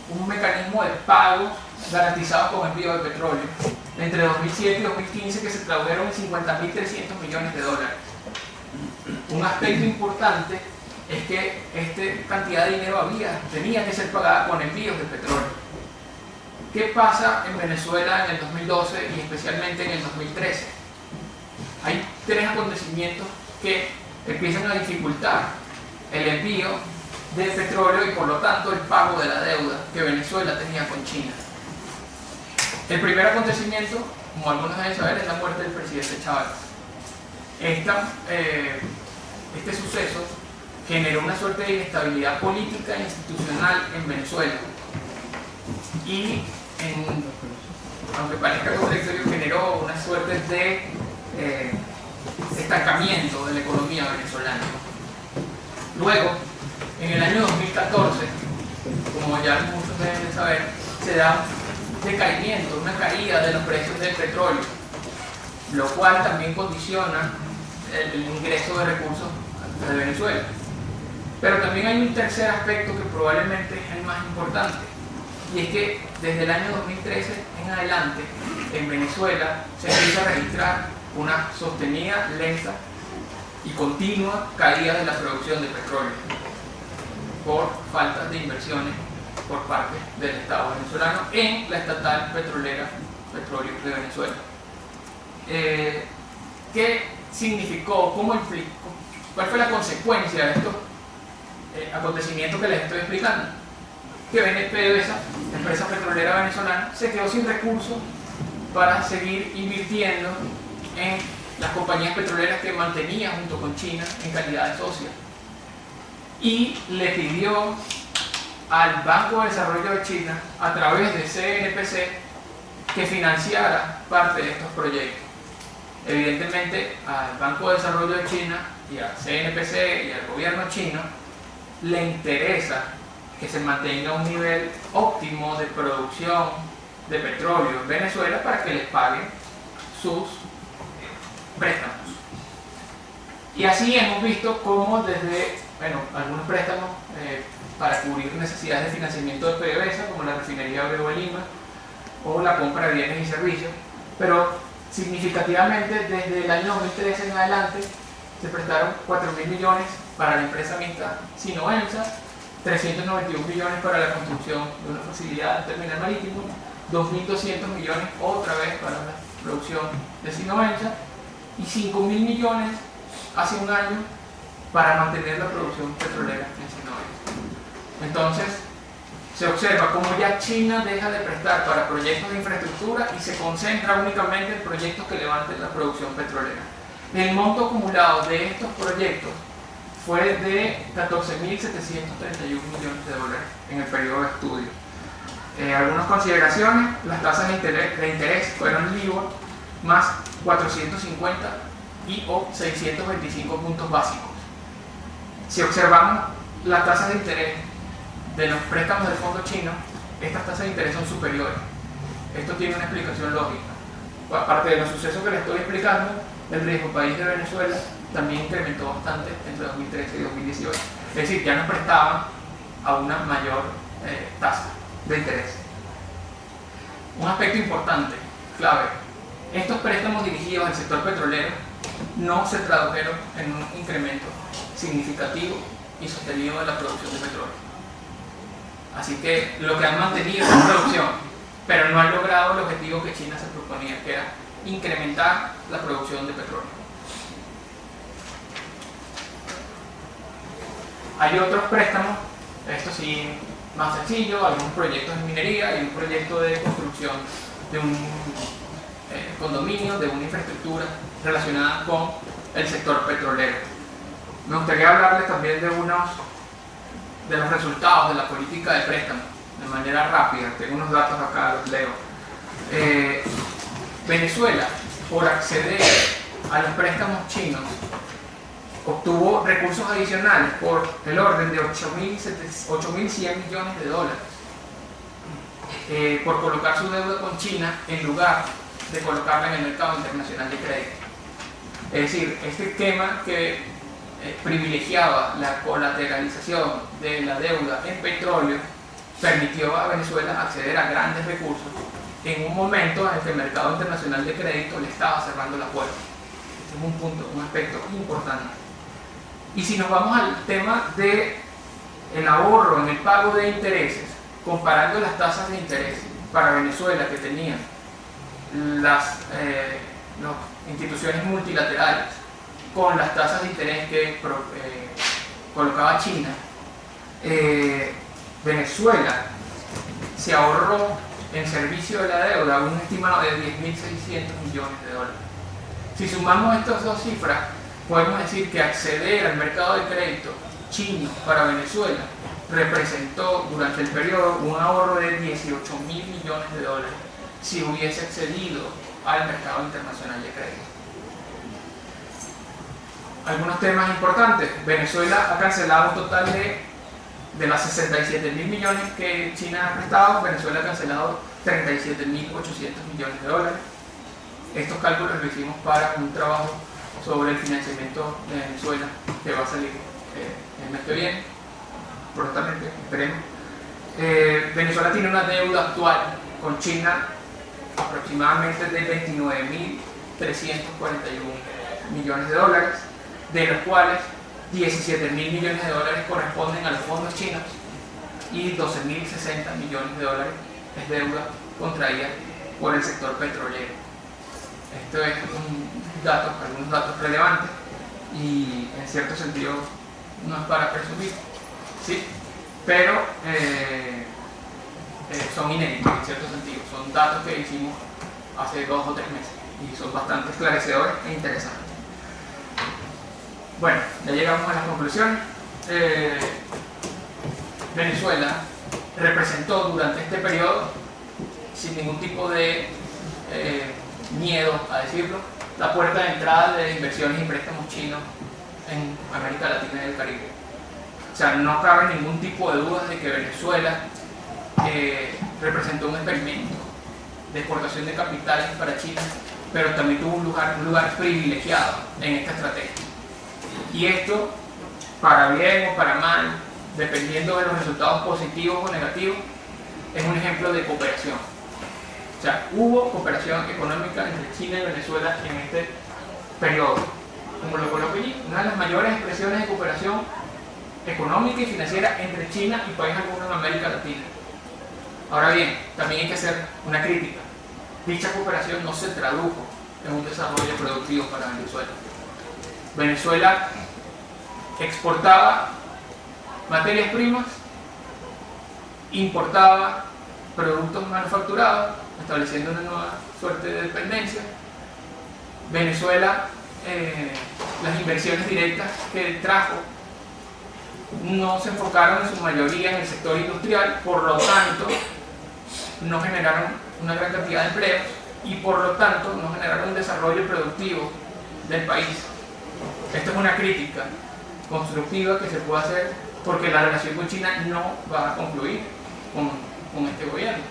un mecanismo de pago garantizado con envío de petróleo entre 2007 y 2015 que se tradujeron en 50.300 millones de dólares. Un aspecto importante es que esta cantidad de dinero tenía que ser pagada con envíos de petróleo. ¿Qué pasa en Venezuela en el 2012 y especialmente en el 2013? Hay 3 acontecimientos que empiezan a dificultar el envío de petróleo y por lo tanto el pago de la deuda que Venezuela tenía con China. El primer acontecimiento, como algunos deben saber, es la muerte del presidente Chávez. Este suceso generó una suerte de inestabilidad política e institucional en Venezuela y, aunque parezca contradictorio, generó una suerte de estancamiento de la economía venezolana. Luego, en el año 2014, como ya muchos deben saber, se da un decaimiento, una caída de los precios del petróleo, lo cual también condiciona el ingreso de recursos de Venezuela. Pero también hay un tercer aspecto que probablemente es el más importante, y es que desde el año 2013 en adelante en Venezuela se empieza a registrar una sostenida, lenta y continua caída de la producción de petróleo por falta de inversiones por parte del Estado venezolano en la estatal petrolera Petróleo de Venezuela. ¿Qué significó? ¿Cómo implicó? ¿Cuál fue la consecuencia de estos acontecimientos que les estoy explicando? Que PDVSA, la empresa petrolera venezolana, se quedó sin recursos para seguir invirtiendo en las compañías petroleras que mantenía junto con China en calidad de socia. Y le pidió al Banco de Desarrollo de China, a través de CNPC, que financiara parte de estos proyectos. Evidentemente, al Banco de Desarrollo de China y al CNPC y al gobierno chino le interesa que se mantenga un nivel óptimo de producción de petróleo en Venezuela para que les paguen sus préstamos. Y así hemos visto cómo desde, algunos préstamos para cubrir necesidades de financiamiento de PDVSA, como la refinería Abreu de Lima, o la compra de bienes y servicios, pero significativamente desde el año 2013 en adelante se prestaron 4.000 millones para la empresa mixta Sinovenza, 391 millones para la construcción de una facilidad de terminal marítimo, 2.200 millones otra vez para la producción de Sinovenza y 5.000 millones hace un año para mantener la producción petrolera en Sinovenza. Entonces, se observa cómo ya China deja de prestar para proyectos de infraestructura y se concentra únicamente en proyectos que levanten la producción petrolera. El monto acumulado de estos proyectos fue de 14.731 millones de dólares en el periodo de estudio. Algunas consideraciones: las tasas de interés fueron LIBOR más 450 o 625 puntos básicos. Si observamos las tasas de interés de los préstamos del fondo chino, estas tasas de interés son superiores. Esto tiene una explicación lógica. Aparte de los sucesos que les estoy explicando, el riesgo país de Venezuela también incrementó bastante entre 2013 y 2018. Es decir, ya nos prestaban a una mayor tasa de interés. Un aspecto importante, clave: estos préstamos dirigidos al sector petrolero no se tradujeron en un incremento significativo y sostenido de la producción de petróleo. Así que lo que han mantenido es la producción, pero no han logrado el objetivo que China se proponía, que era incrementar la producción de petróleo. Hay otros préstamos, esto sí más sencillo, algunos proyectos de minería y un proyecto de construcción de un condominio, de una infraestructura relacionada con el sector petrolero. Me gustaría hablarles también de los resultados de la política de préstamo de manera rápida. Tengo unos datos acá, los leo. Venezuela, por acceder a los préstamos chinos, obtuvo recursos adicionales por el orden de 8.100 millones de dólares por colocar su deuda con China en lugar de colocarla en el mercado internacional de crédito. Es decir, este esquema que privilegiaba la colateralización de la deuda en petróleo permitió a Venezuela acceder a grandes recursos en un momento en el que el mercado internacional de crédito le estaba cerrando la puerta. Este es un punto, un aspecto importante. Y si nos vamos al tema del ahorro en el pago de intereses, comparando las tasas de interés para Venezuela que tenían las instituciones multilaterales con las tasas de interés que colocaba China, Venezuela se ahorró en servicio de la deuda un estimado de 10.600 millones de dólares. Si sumamos estas dos cifras, podemos decir que acceder al mercado de crédito chino para Venezuela representó durante el periodo un ahorro de 18.000 millones de dólares si hubiese accedido al mercado internacional de crédito. Algunos temas importantes: Venezuela ha cancelado un total de las 67.000 millones que China ha prestado, Venezuela ha cancelado 37.800 millones de dólares. Estos cálculos los hicimos para un trabajo sobre el financiamiento de Venezuela que va a salir el mes que viene, prontamente, esperemos. Venezuela tiene una deuda actual con China aproximadamente de 29.341 millones de dólares, de los cuales 17.000 millones de dólares corresponden a los fondos chinos y 12.060 millones de dólares es deuda contraída por el sector petrolero. Esto es algunos datos relevantes y en cierto sentido no es para presumir, ¿sí? Pero son inéditos en cierto sentido, son datos que hicimos hace 2 o 3 meses y son bastante esclarecedores e interesantes. Bueno, ya llegamos a las conclusiones. Venezuela representó durante este periodo, sin ningún tipo de miedo a decirlo, la puerta de entrada de inversiones y préstamos chinos en América Latina y el Caribe. O sea, no cabe ningún tipo de dudas de que Venezuela representó un experimento de exportación de capitales para China, pero también tuvo un lugar privilegiado en esta estrategia. Y esto, para bien o para mal, dependiendo de los resultados positivos o negativos, es un ejemplo de cooperación. O sea, hubo cooperación económica entre China y Venezuela en este periodo. Como lo coloco allí, una de las mayores expresiones de cooperación económica y financiera entre China y países algunos en América Latina. Ahora bien, también hay que hacer una crítica. Dicha cooperación no se tradujo en un desarrollo productivo para Venezuela. Venezuela exportaba materias primas, importaba productos manufacturados, estableciendo una nueva suerte de dependencia. Venezuela, las inversiones directas que trajo no se enfocaron en su mayoría en el sector industrial, por lo tanto no generaron una gran cantidad de empleos y por lo tanto no generaron un desarrollo productivo del país. Esto es una crítica constructiva que se puede hacer porque la relación con China no va a concluir con este gobierno,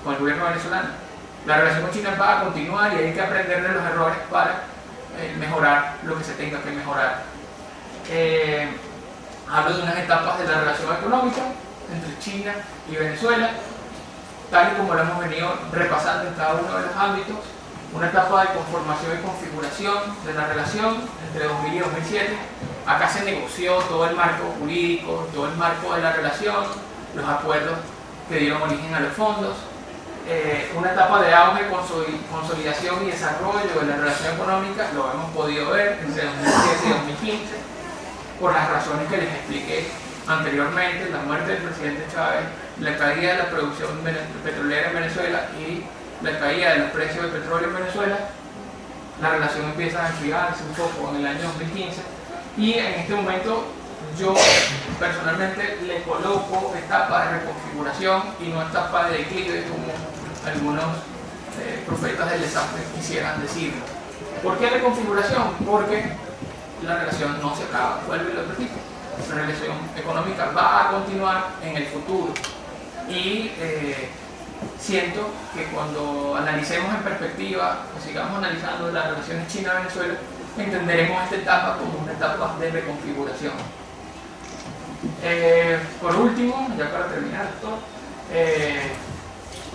con el gobierno venezolano. La relación con China va a continuar y hay que aprender de los errores para mejorar lo que se tenga que mejorar. Hablo de unas etapas de la relación económica entre China y Venezuela, tal y como lo hemos venido repasando en cada uno de los ámbitos. Una etapa de conformación y configuración de la relación entre 2000 y 2007. Acá se negoció todo el marco jurídico, todo el marco de la relación, los acuerdos que dieron origen a los fondos. Una etapa de auge, consolidación y desarrollo de la relación económica, lo hemos podido ver entre 2007 y 2015, por las razones que les expliqué anteriormente: la muerte del presidente Chávez, la caída de la producción petrolera en Venezuela y la caída de los precios del petróleo en Venezuela. La relación empieza a enfriarse un poco en el año 2015 y en este momento yo personalmente le coloco etapa de reconfiguración y no etapa de declive como algunos profetas del desastre quisieran decirlo. ¿Por qué reconfiguración? Porque la relación no se acaba, vuelve y lo repito. La relación económica va a continuar en el futuro y siento que cuando analicemos en perspectiva o sigamos analizando las relaciones China-Venezuela, entenderemos esta etapa como una etapa de reconfiguración. Por último, ya para terminar esto,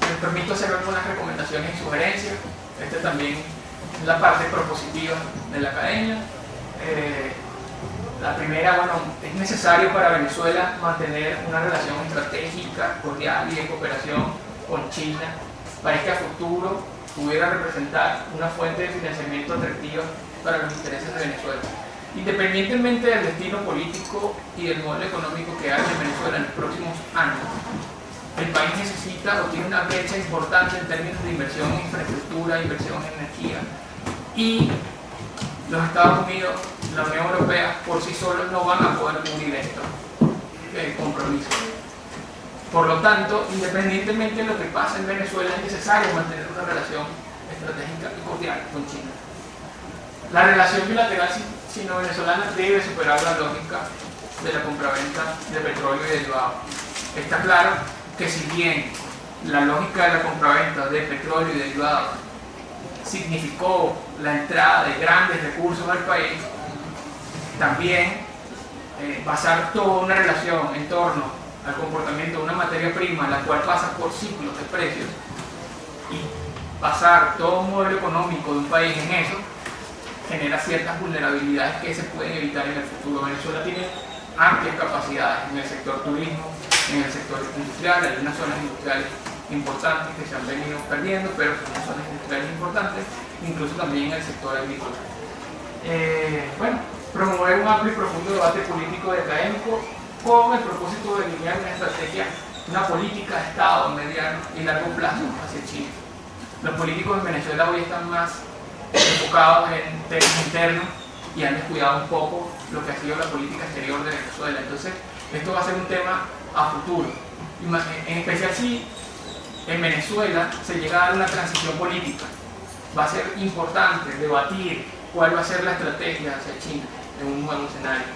me permito hacer algunas recomendaciones y sugerencias. Esta también es la parte propositiva de la academia. La primera, bueno, es necesario para Venezuela mantener una relación estratégica, cordial y de cooperación con China, para que a futuro pudiera representar una fuente de financiamiento atractiva para los intereses de Venezuela. Independientemente del destino político y del modelo económico que haya en Venezuela en los próximos años, el país necesita o tiene una brecha importante en términos de inversión en infraestructura, inversión en energía, y los Estados Unidos, la Unión Europea, por sí solos no van a poder cubrir estos compromisos. Por lo tanto, independientemente de lo que pase en Venezuela, es necesario mantener una relación estratégica y cordial con China. La relación bilateral sino-venezolana debe superar la lógica de la compraventa de petróleo y derivados. Está claro que si bien la lógica de la compraventa de petróleo y derivados significó la entrada de grandes recursos al país, también basar toda una relación en torno al comportamiento de una materia prima, la cual pasa por ciclos de precios, y basar todo un modelo económico de un país en eso, genera ciertas vulnerabilidades que se pueden evitar en el futuro. Venezuela tiene amplias capacidades en el sector turismo, en el sector industrial. Hay unas zonas industriales importantes que se han venido perdiendo, pero son zonas industriales importantes, incluso también en el sector agrícola. Bueno, promover un amplio y profundo debate político y académico con el propósito de delinear una estrategia, una política de Estado a mediano y largo plazo hacia China. Los políticos en Venezuela hoy están más enfocados en temas internos y han descuidado un poco lo que ha sido la política exterior de Venezuela. Entonces, esto va a ser un tema a futuro. En especial si en Venezuela se llega a dar una transición política, va a ser importante debatir cuál va a ser la estrategia hacia China en un nuevo escenario.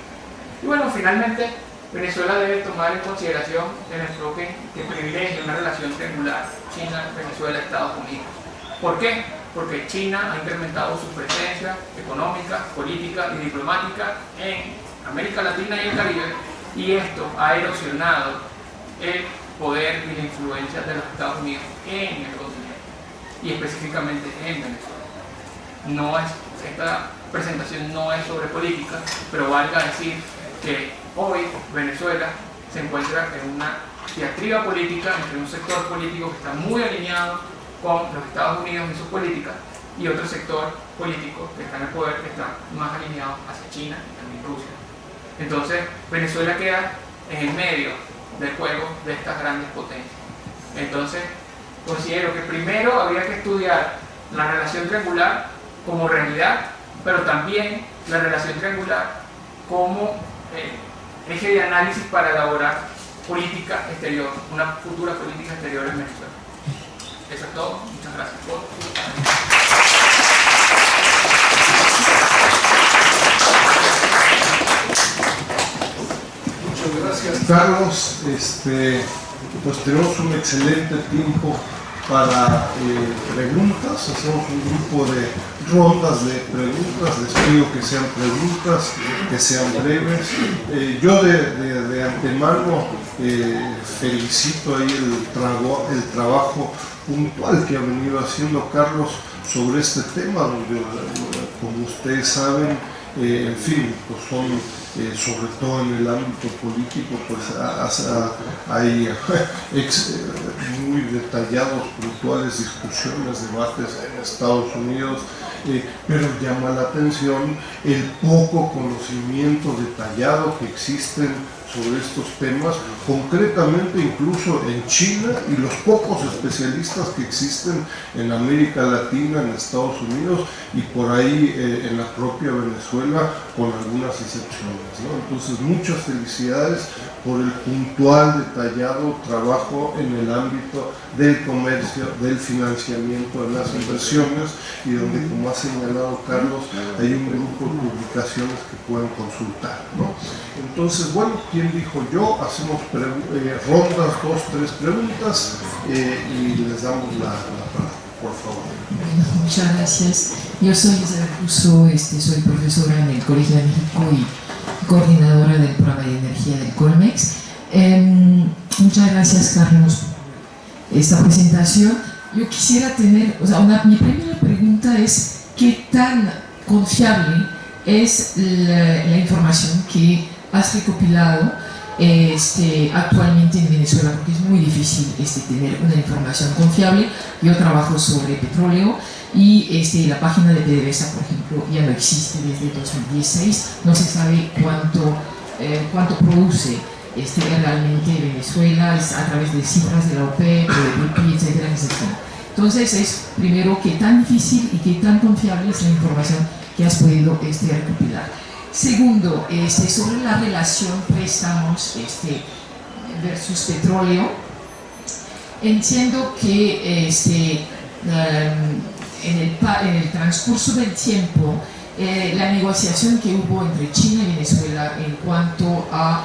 Y bueno, finalmente, Venezuela debe tomar en consideración el enfoque que privilegia una relación triangular China, Venezuela, Estados Unidos. ¿Por qué? Porque China ha incrementado su presencia económica, política y diplomática en América Latina y el Caribe, y esto ha erosionado el poder y la influencia de los Estados Unidos en el continente y específicamente en Venezuela. Esta presentación no es sobre política, pero valga decir que hoy Venezuela se encuentra en una diatriba política entre un sector político que está muy alineado con los Estados Unidos y sus políticas, y otro sector político que está en el poder, que está más alineado hacia China y también Rusia. Entonces, Venezuela queda en el medio del juego de estas grandes potencias. Entonces, considero que primero habría que estudiar la relación triangular como realidad, pero también la relación triangular como eje de análisis para elaborar política exterior, una futura política exterior en Venezuela. Eso es todo. Muchas gracias por su atención. Carlos, pues tenemos un excelente tiempo para preguntas. Hacemos un grupo de rondas de preguntas. Les pido que sean preguntas, que sean breves. Yo de antemano felicito ahí el trabajo puntual que ha venido haciendo Carlos sobre este tema, donde, como ustedes saben, en fin, pues son, sobre todo en el ámbito político, pues hay muy detallados, puntuales discusiones, debates en Estados Unidos, pero llama la atención el poco conocimiento detallado que existen sobre estos temas, concretamente incluso en China, y los pocos especialistas que existen en América Latina, en Estados Unidos y por ahí en la propia Venezuela, con algunas excepciones, ¿no? Entonces, muchas felicidades por el puntual, detallado trabajo en el ámbito del comercio, del financiamiento, de las inversiones, y donde, como ha señalado Carlos, hay un grupo de publicaciones que pueden consultar, ¿no? Entonces, bueno, ¿quién dijo yo? Hacemos rondas, 2, 3 preguntas y les damos la palabra, por favor. Bueno, muchas gracias. Yo soy Isabel Russo, soy profesora en el Colegio de México y coordinadora del programa de energía del Colmex. Muchas gracias, Carlos, por esta presentación. Yo quisiera tener, mi primera pregunta es: ¿qué tan confiable es la información que has recopilado actualmente en Venezuela? Porque es muy difícil tener una información confiable. Yo trabajo sobre petróleo y la página de PDVSA, por ejemplo, ya no existe desde 2016. No se sabe cuánto produce realmente Venezuela, es a través de cifras de la OPEP, de BP, etcétera, etcétera. Entonces, es primero, qué tan difícil y qué tan confiable es la información que has podido recopilar. Segundo, sobre la relación préstamos versus petróleo. Entiendo que en el transcurso del tiempo, la negociación que hubo entre China y Venezuela en cuanto a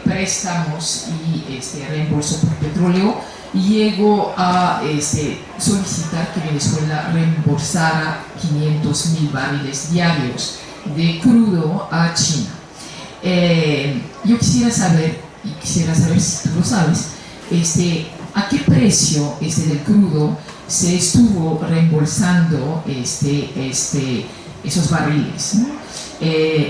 préstamos y reembolso por petróleo llegó a solicitar que Venezuela reembolsara 500.000 barriles diarios de crudo a China. Yo quisiera saber si tú lo sabes, a qué precio del crudo se estuvo reembolsando esos barriles, ¿no?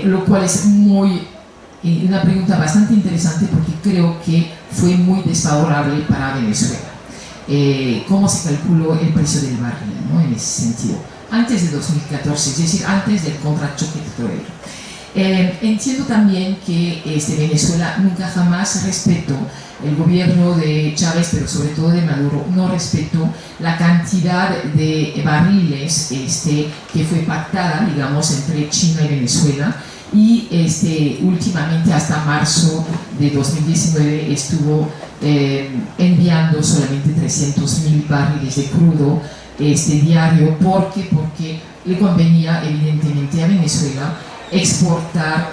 Lo cual es una pregunta bastante interesante, porque creo que fue muy desfavorable para Venezuela. ¿Cómo se calculó el precio del barril, ¿no? En ese sentido, antes de 2014, es decir, antes del contrachoque petrolero? Entiendo también que Venezuela nunca jamás respetó, el gobierno de Chávez, pero sobre todo de Maduro, no respetó la cantidad de barriles que fue pactada, digamos, entre China y Venezuela, y últimamente, hasta marzo de 2019, estuvo enviando solamente 300.000 barriles de crudo diario, porque le convenía evidentemente a Venezuela exportar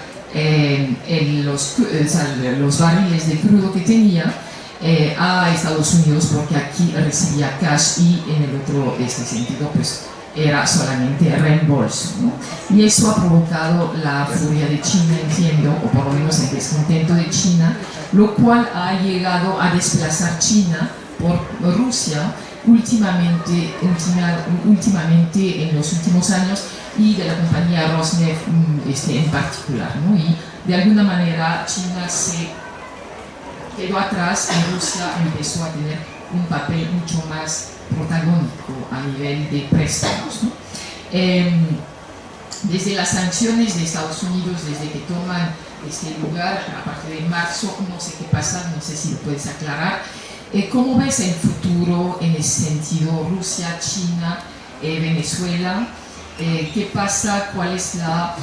los barriles de crudo que tenía a Estados Unidos, porque aquí recibía cash y en el otro sentido pues era solamente reembolso, ¿no? Y eso ha provocado la furia de China, entiendo, o por lo menos el descontento de China, lo cual ha llegado a desplazar China por Rusia últimamente en los últimos años, y de la compañía Rosneft en particular, ¿no? Y de alguna manera China se quedó atrás y Rusia empezó a tener un papel mucho más protagónico a nivel de préstamos, ¿no? Desde las sanciones de Estados Unidos, desde que toman lugar a partir de marzo, no sé qué pasa, no sé si lo puedes aclarar. ¿Cómo ves el futuro en ese sentido, Rusia, China, Venezuela? ¿Qué pasa? ¿Cuál es la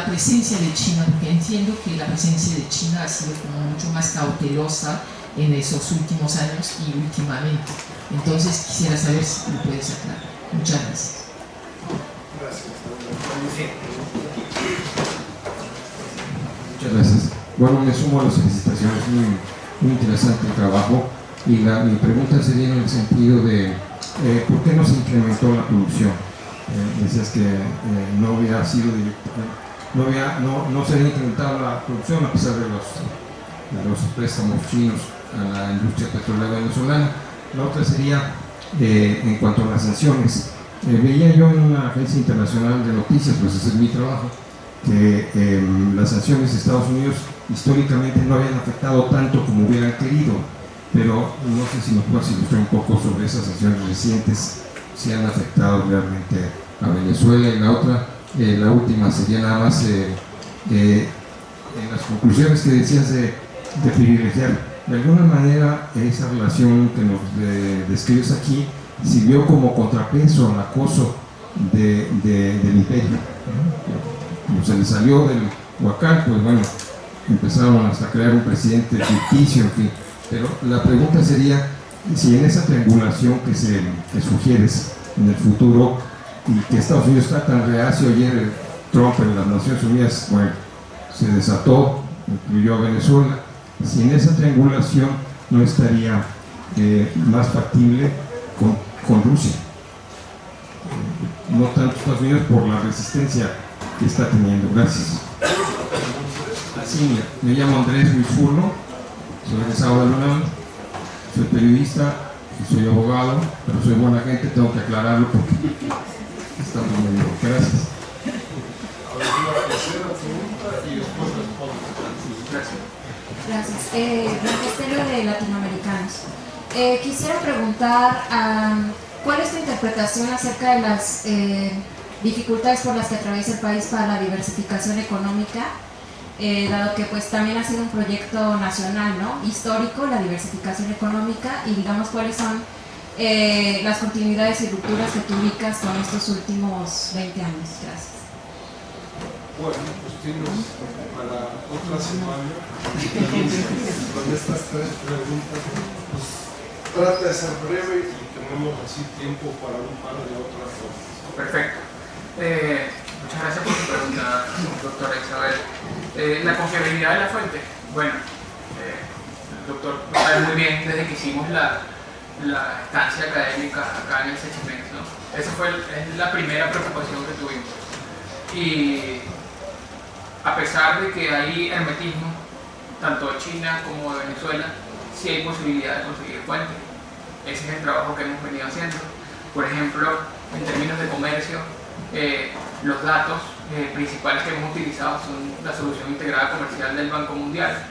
presencia de China? Porque entiendo que la presencia de China ha sido como mucho más cautelosa en esos últimos años y últimamente. Entonces quisiera saber si lo puedes aclarar. Muchas gracias. Muchas gracias. Bueno, me sumo a las felicitaciones, muy interesante el trabajo, y mi pregunta sería en el sentido de ¿por qué no se incrementó la producción? Decías que no había sido no se había incrementado la producción a pesar de los préstamos chinos a la industria petrolera venezolana. La otra sería en cuanto a las sanciones. Veía yo en una agencia internacional de noticias, pues ese es mi trabajo, que las sanciones de Estados Unidos históricamente no habían afectado tanto como hubieran querido, pero no sé si nos puedes ilustrar un poco sobre esas sanciones recientes, si han afectado realmente a Venezuela. Y la otra, la última, sería nada más en las conclusiones que decías de privilegiar. De alguna manera, esa relación que nos describes aquí sirvió como contrapeso al acoso del imperio. Como se le salió del Huacal, pues bueno, empezaron hasta a crear un presidente ficticio, en fin. Pero la pregunta sería si en esa triangulación que sugieres en el futuro, y que Estados Unidos está tan reacio, ayer Trump en las Naciones Unidas, bueno, se desató, incluyó a Venezuela, si en esa triangulación no estaría más factible con Rusia, no tanto Estados Unidos por la resistencia que está teniendo. Gracias. Así, me llamo Andrés Luis Furno, soy egresado de la UNAM, soy periodista y soy abogado, pero soy buena gente, tengo que aclararlo porque estamos medio. Gracias. Gracias. Ministerio de Latinoamericanos. Quisiera preguntar ¿cuál es tu interpretación acerca de las dificultades por las que atraviesa el país para la diversificación económica? Dado que pues también ha sido un proyecto nacional, ¿no?, histórico, la diversificación económica, y digamos cuáles son las continuidades y rupturas que tú ubicas con estos últimos 20 años. Gracias. Bueno, pues tienes para otra semana con estas tres preguntas. Pues, trata de ser breve y tenemos así tiempo para un par de otras cosas. Perfecto. Muchas gracias por su pregunta, doctora Isabel. La confiabilidad de la fuente. Bueno, el doctor lo sabe muy bien desde que hicimos la estancia académica acá en el CECHIMEX, ¿no? Esa es la primera preocupación que tuvimos. Y a pesar de que hay hermetismo, tanto de China como de Venezuela, sí hay posibilidad de conseguir fuentes. Ese es el trabajo que hemos venido haciendo. Por ejemplo, en términos de comercio, los datos principales que hemos utilizado son la solución integrada comercial del Banco Mundial.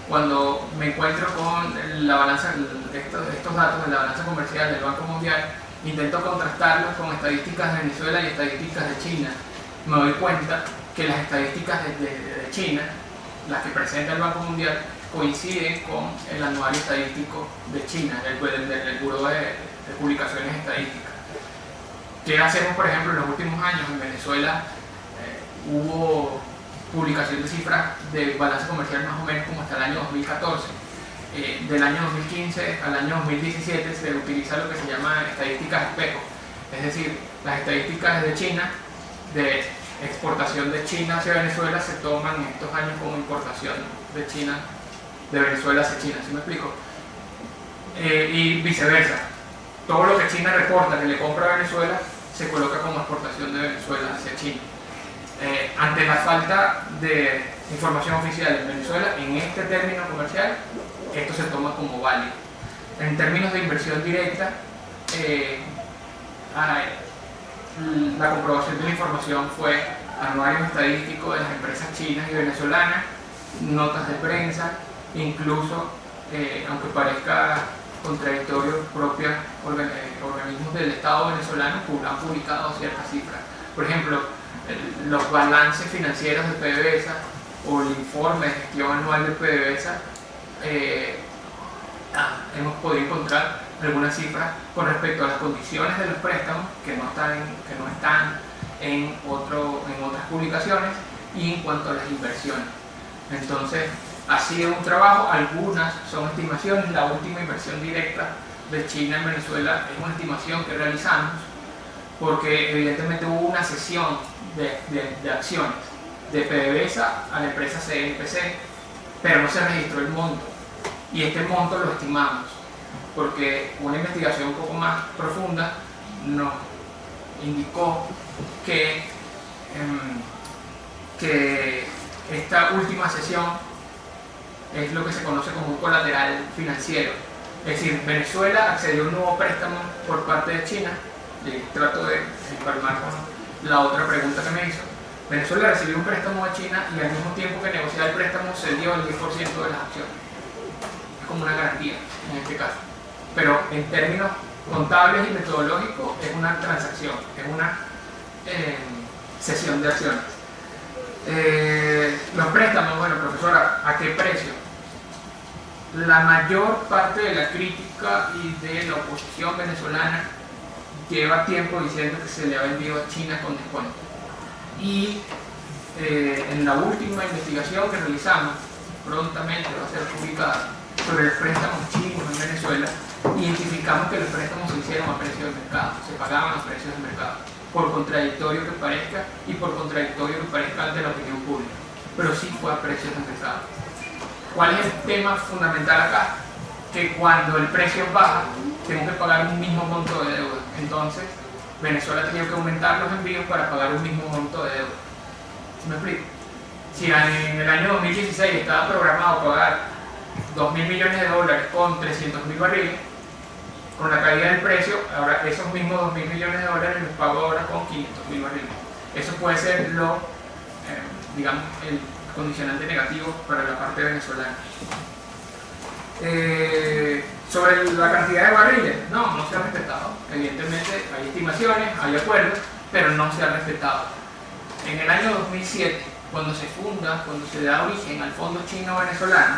Cuando me encuentro con la balanza, estos datos de la balanza comercial del Banco Mundial, intento contrastarlos con estadísticas de Venezuela y estadísticas de China. Me doy cuenta que las estadísticas de China, las que presenta el Banco Mundial, coinciden con el anuario estadístico de China, del Buró de Publicaciones Estadísticas. ¿Qué hacemos, por ejemplo, en los últimos años? En Venezuela hubo publicación de cifras de balanza comercial más o menos como hasta el año 2014. Del año 2015 al año 2017 se utiliza lo que se llama estadísticas espejo, es decir, las estadísticas de China, de exportación de China hacia Venezuela, se toman en estos años como importación de China, de Venezuela hacia China, ¿sí me explico? Y viceversa, todo lo que China reporta que le compra a Venezuela se coloca como exportación de Venezuela hacia China. Ante la falta de información oficial en Venezuela, en este término comercial, esto se toma como válido. En términos de inversión directa, la comprobación de la información fue anuario estadístico de las empresas chinas y venezolanas, notas de prensa, incluso, aunque parezca contradictorio, propios organismos del Estado venezolano han publicado ciertas cifras. Por ejemplo, los balances financieros de PDVSA o el informe de gestión anual de PDVSA, hemos podido encontrar algunas cifras con respecto a las condiciones de los préstamos que no están en otras publicaciones, y en cuanto a las inversiones. Entonces, ha sido un trabajo, algunas son estimaciones. La última inversión directa de China en Venezuela es una estimación que realizamos porque evidentemente hubo una cesión de acciones. de PDVSA a la empresa CNPC, pero no se registró el monto. Y este monto lo estimamos, porque una investigación un poco más profunda nos indicó que esta última sesión es lo que se conoce como un colateral financiero. Es decir, Venezuela accedió a un nuevo préstamo por parte de China, y trato de empalmar con la otra pregunta que me hizo. Venezuela recibió un préstamo de China y al mismo tiempo que negociaba el préstamo cedió el 10% de las acciones. Es como una garantía en este caso. Pero en términos contables y metodológicos es una transacción, es una cesión de acciones. Los préstamos, bueno, profesora, ¿a qué precio? La mayor parte de la crítica y de la oposición venezolana lleva tiempo diciendo que se le ha vendido a China con descuento. Y en la última investigación que realizamos, prontamente va a ser publicada, sobre los préstamos chinos en Venezuela, identificamos que los préstamos se hicieron a precio de mercado, se pagaban a precios de mercado, por contradictorio que parezca y por contradictorio que parezca ante la opinión pública, pero sí fue a precios de mercado. ¿Cuál es el tema fundamental acá? Que cuando el precio baja, tengo que pagar un mismo monto de deuda. Entonces, Venezuela ha tenido que aumentar los envíos para pagar un mismo monto de deuda. ¿Sí me explico? Si en el año 2016 estaba programado pagar 2.000 millones de dólares con 300.000 barriles, con la caída del precio, ahora esos mismos 2.000 millones de dólares los pago ahora con 500.000 barriles. Eso puede ser digamos, el condicionante negativo para la parte venezolana. Sobre la cantidad de barriles, no se ha respetado. Evidentemente hay estimaciones, hay acuerdos, pero no se ha respetado. En el año 2007, cuando se da origen al Fondo Chino-Venezolano,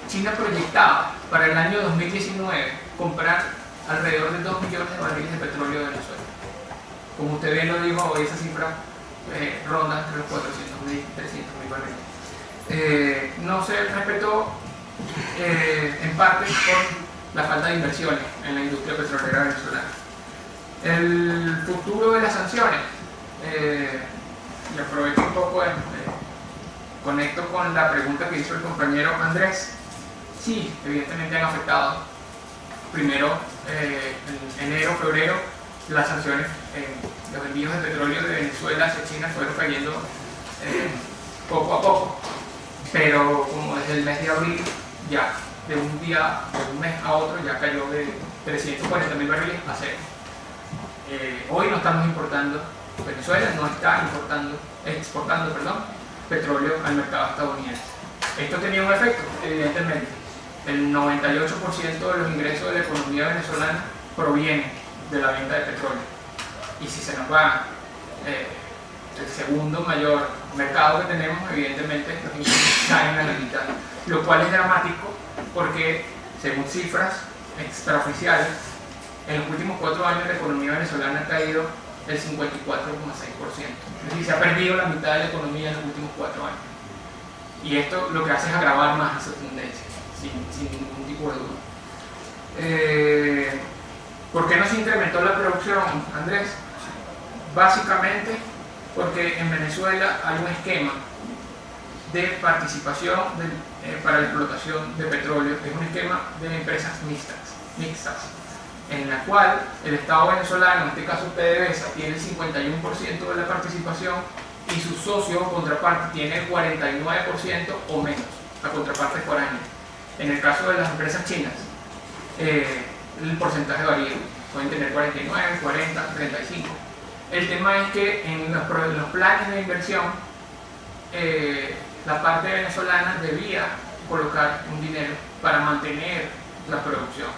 China proyectaba para el año 2019 comprar alrededor de 2 millones de barriles de petróleo de Venezuela. Como usted bien lo dijo, hoy esa cifra ronda entre los 400.000 y 300.000 barriles. No se respetó en parte por la falta de inversiones en la industria petrolera venezolana. El futuro de las sanciones, y aprovecho un poco, conecto con la pregunta que hizo el compañero Andrés. Sí, evidentemente han afectado. Primero, en enero, febrero, las sanciones, los envíos de petróleo de Venezuela hacia China fueron cayendo poco a poco, pero como desde el mes de abril, ya de un mes a otro, ya cayó de 340.000 barriles a cero. Hoy no estamos importando, Venezuela no está exportando petróleo al mercado estadounidense. Esto tenía un efecto, evidentemente. El 98% de los ingresos de la economía venezolana proviene de la venta de petróleo. Y si se nos va el segundo mayor mercado que tenemos, evidentemente los ingresos caen a la mitad. Lo cual es dramático porque, según cifras extraoficiales, en los últimos 4 años la economía venezolana ha caído el 54,6%. Es decir, se ha perdido la mitad de la economía en los últimos 4 años. Y esto lo que hace es agravar más esa tendencia, sin ningún tipo de duda. ¿Por qué no se incrementó la producción, Andrés? Básicamente porque en Venezuela hay un esquema de participación para la explotación de petróleo, es un esquema de empresas mixtas, en la cual el Estado venezolano, en este caso PDVSA, tiene el 51% de la participación y su socio o contraparte tiene el 49% o menos, la contraparte es por año. En el caso de las empresas chinas, el porcentaje varía, pueden tener 49, 40, 35. El tema es que en los planes de inversión, la parte venezolana debía colocar un dinero para mantener la producción.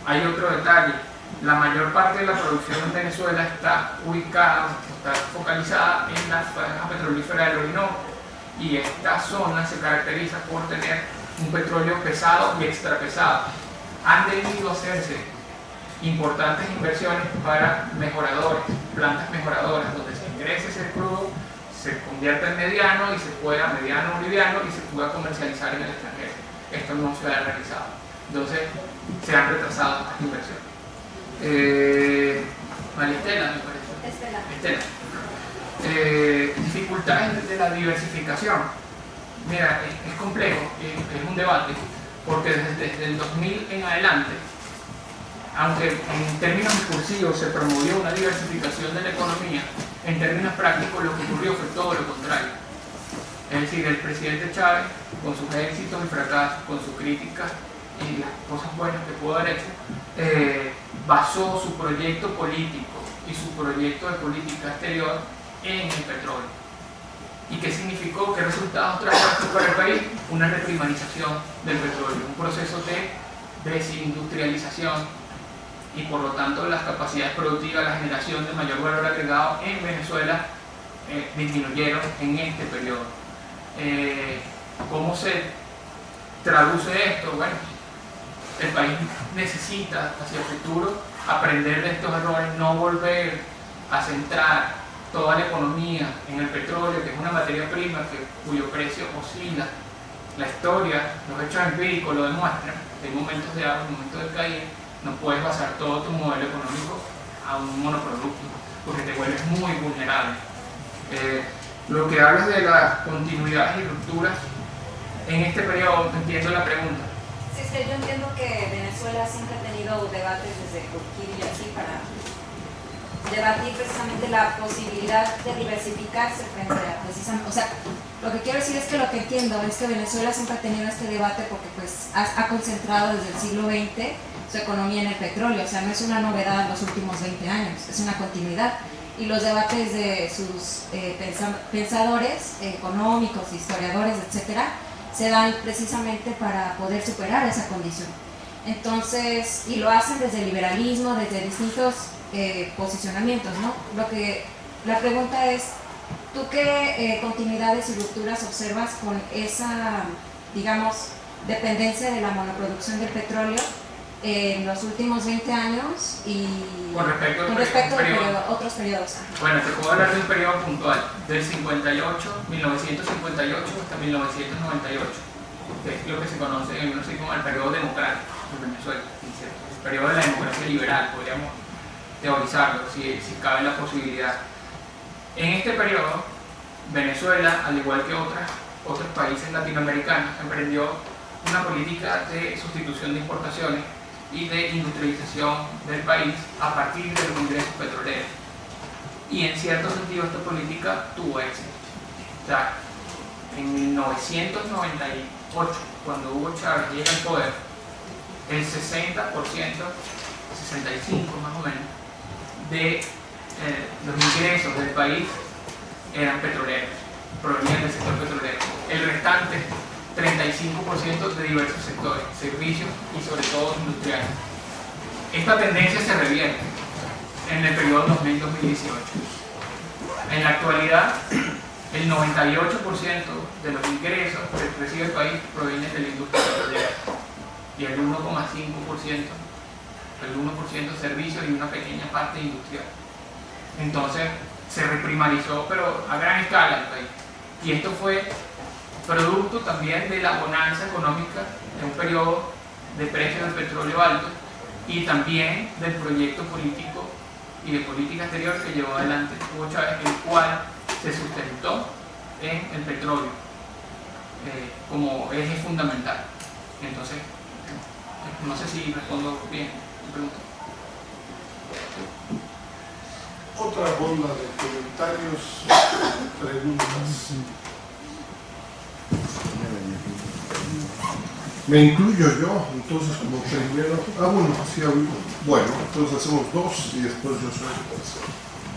Hay otro detalle, la mayor parte de la producción en Venezuela está focalizada en la franja petrolífera del Orinoco, y esta zona se caracteriza por tener un petróleo pesado y extrapesado. Han debido hacerse importantes inversiones para mejoradores, plantas mejoradoras, donde se ingrese ese crudo, se convierta en mediano y se pueda, mediano o liviano, y se pueda comercializar en el extranjero. Esto no se ha realizado. Entonces, se han retrasado estas inversiones. María Estela, me parece. Estela. Dificultades de la diversificación. Mira, es complejo, es un debate, porque desde el 2000 en adelante, aunque en términos discursivos se promovió una diversificación de la economía, en términos prácticos lo que ocurrió fue todo lo contrario. Es decir, el presidente Chávez, con sus éxitos y fracasos, con sus críticas y las cosas buenas que pudo haber hecho, basó su proyecto político y su proyecto de política exterior en el petróleo. ¿Y qué significó? ¿Qué resultados trajo esto para el país? Una reprimarización del petróleo, un proceso de desindustrialización y por lo tanto las capacidades productivas, la generación de mayor valor agregado en Venezuela disminuyeron en este periodo. ¿Cómo se traduce esto? Bueno, el país necesita hacia el futuro aprender de estos errores, no volver a centrar toda la economía en el petróleo, que es una materia prima cuyo precio oscila. La historia, los hechos empíricos lo demuestran. Hay momentos de agua, momentos de caída. No puedes basar todo tu modelo económico a un monoproducto, porque te vuelves muy vulnerable. Lo que hablas de las continuidades y rupturas, en este periodo entiendo la pregunta. Sí, sí, yo entiendo que Venezuela siempre ha tenido debates desde Urquidi y así para debatir precisamente la posibilidad de diversificarse frente a precisamente, o sea, lo que quiero decir es que lo que entiendo es que Venezuela siempre ha tenido este debate porque pues ha concentrado desde el siglo XX su economía en el petróleo, o sea, no es una novedad en los últimos 20 años, es una continuidad. Y los debates de sus pensadores económicos, historiadores, etcétera, se dan precisamente para poder superar esa condición. Entonces, y lo hacen desde el liberalismo, desde distintos posicionamientos, ¿no? La pregunta es, ¿tú qué continuidades y rupturas observas con esa, digamos, dependencia de la monoproducción del petróleo en los últimos 20 años y con respecto a otros periodos? Bueno, te puedo hablar de un periodo puntual, del 1958 hasta 1998, que es lo que se conoce como el periodo democrático en Venezuela, el periodo de la democracia liberal, podríamos teorizarlo, si cabe la posibilidad. En este periodo, Venezuela, al igual que otros países latinoamericanos, emprendió una política de sustitución de importaciones y de industrialización del país a partir de los ingresos petroleros. Y en cierto sentido esta política tuvo éxito. O sea, en 1998, cuando Hugo Chávez llega al poder, el 60%, 65% más o menos, de los ingresos del país eran petroleros, provenían del sector petrolero. El restante 35% de diversos sectores, servicios y sobre todo industriales. Esta tendencia se revierte en el periodo 2000-2018. En la actualidad, el 98% de los ingresos que recibe el país provienen de la industria petrolera y el 1,5%, el 1% servicios y una pequeña parte industrial. Entonces se reprimarizó, pero a gran escala el país. Y esto fue producto también de la bonanza económica de un periodo de precios del petróleo alto y también del proyecto político y de política exterior que llevó adelante Hugo Chávez, el cual se sustentó en el petróleo como eje fundamental. Entonces, no sé si respondo bien tu pregunta. Otra ronda de comentarios, preguntas. Me incluyo yo, entonces como primero. Bueno, entonces hacemos dos y después yo soy el tercero.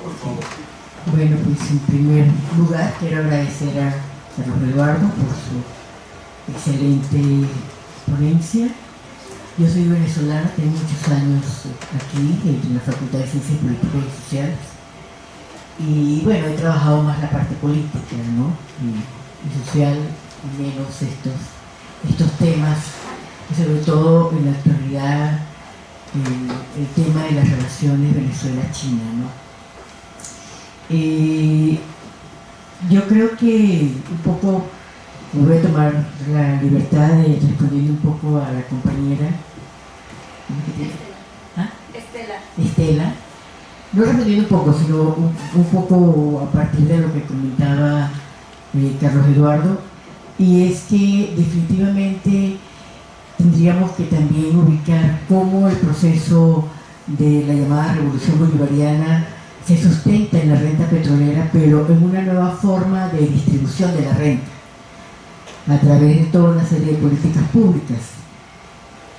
Por favor. Bueno, pues en primer lugar quiero agradecer a Carlos Eduardo por su excelente ponencia. Yo soy venezolana, tengo muchos años aquí en la Facultad de Ciencias Políticas y Sociales. Y bueno, he trabajado más la parte política, ¿no? Y social, y menos estos temas, y sobre todo en la actualidad el tema de las relaciones Venezuela-China, ¿no? Yo creo que un poco me voy a tomar la libertad de responder un poco a la compañera Estela. no respondiendo un poco, sino un poco a partir de lo que comentaba Carlos Eduardo, y es que definitivamente tendríamos que también ubicar cómo el proceso de la llamada revolución bolivariana se sustenta en la renta petrolera, pero en una nueva forma de distribución de la renta, a través de toda una serie de políticas públicas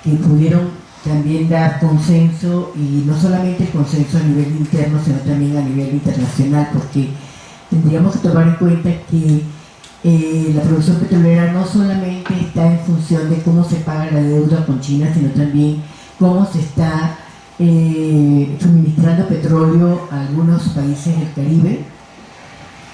que pudieron también dar consenso, y no solamente el consenso a nivel interno, sino también a nivel internacional, porque tendríamos que tomar en cuenta que la producción petrolera no solamente está en función de cómo se paga la deuda con China, sino también cómo se está suministrando petróleo a algunos países del Caribe,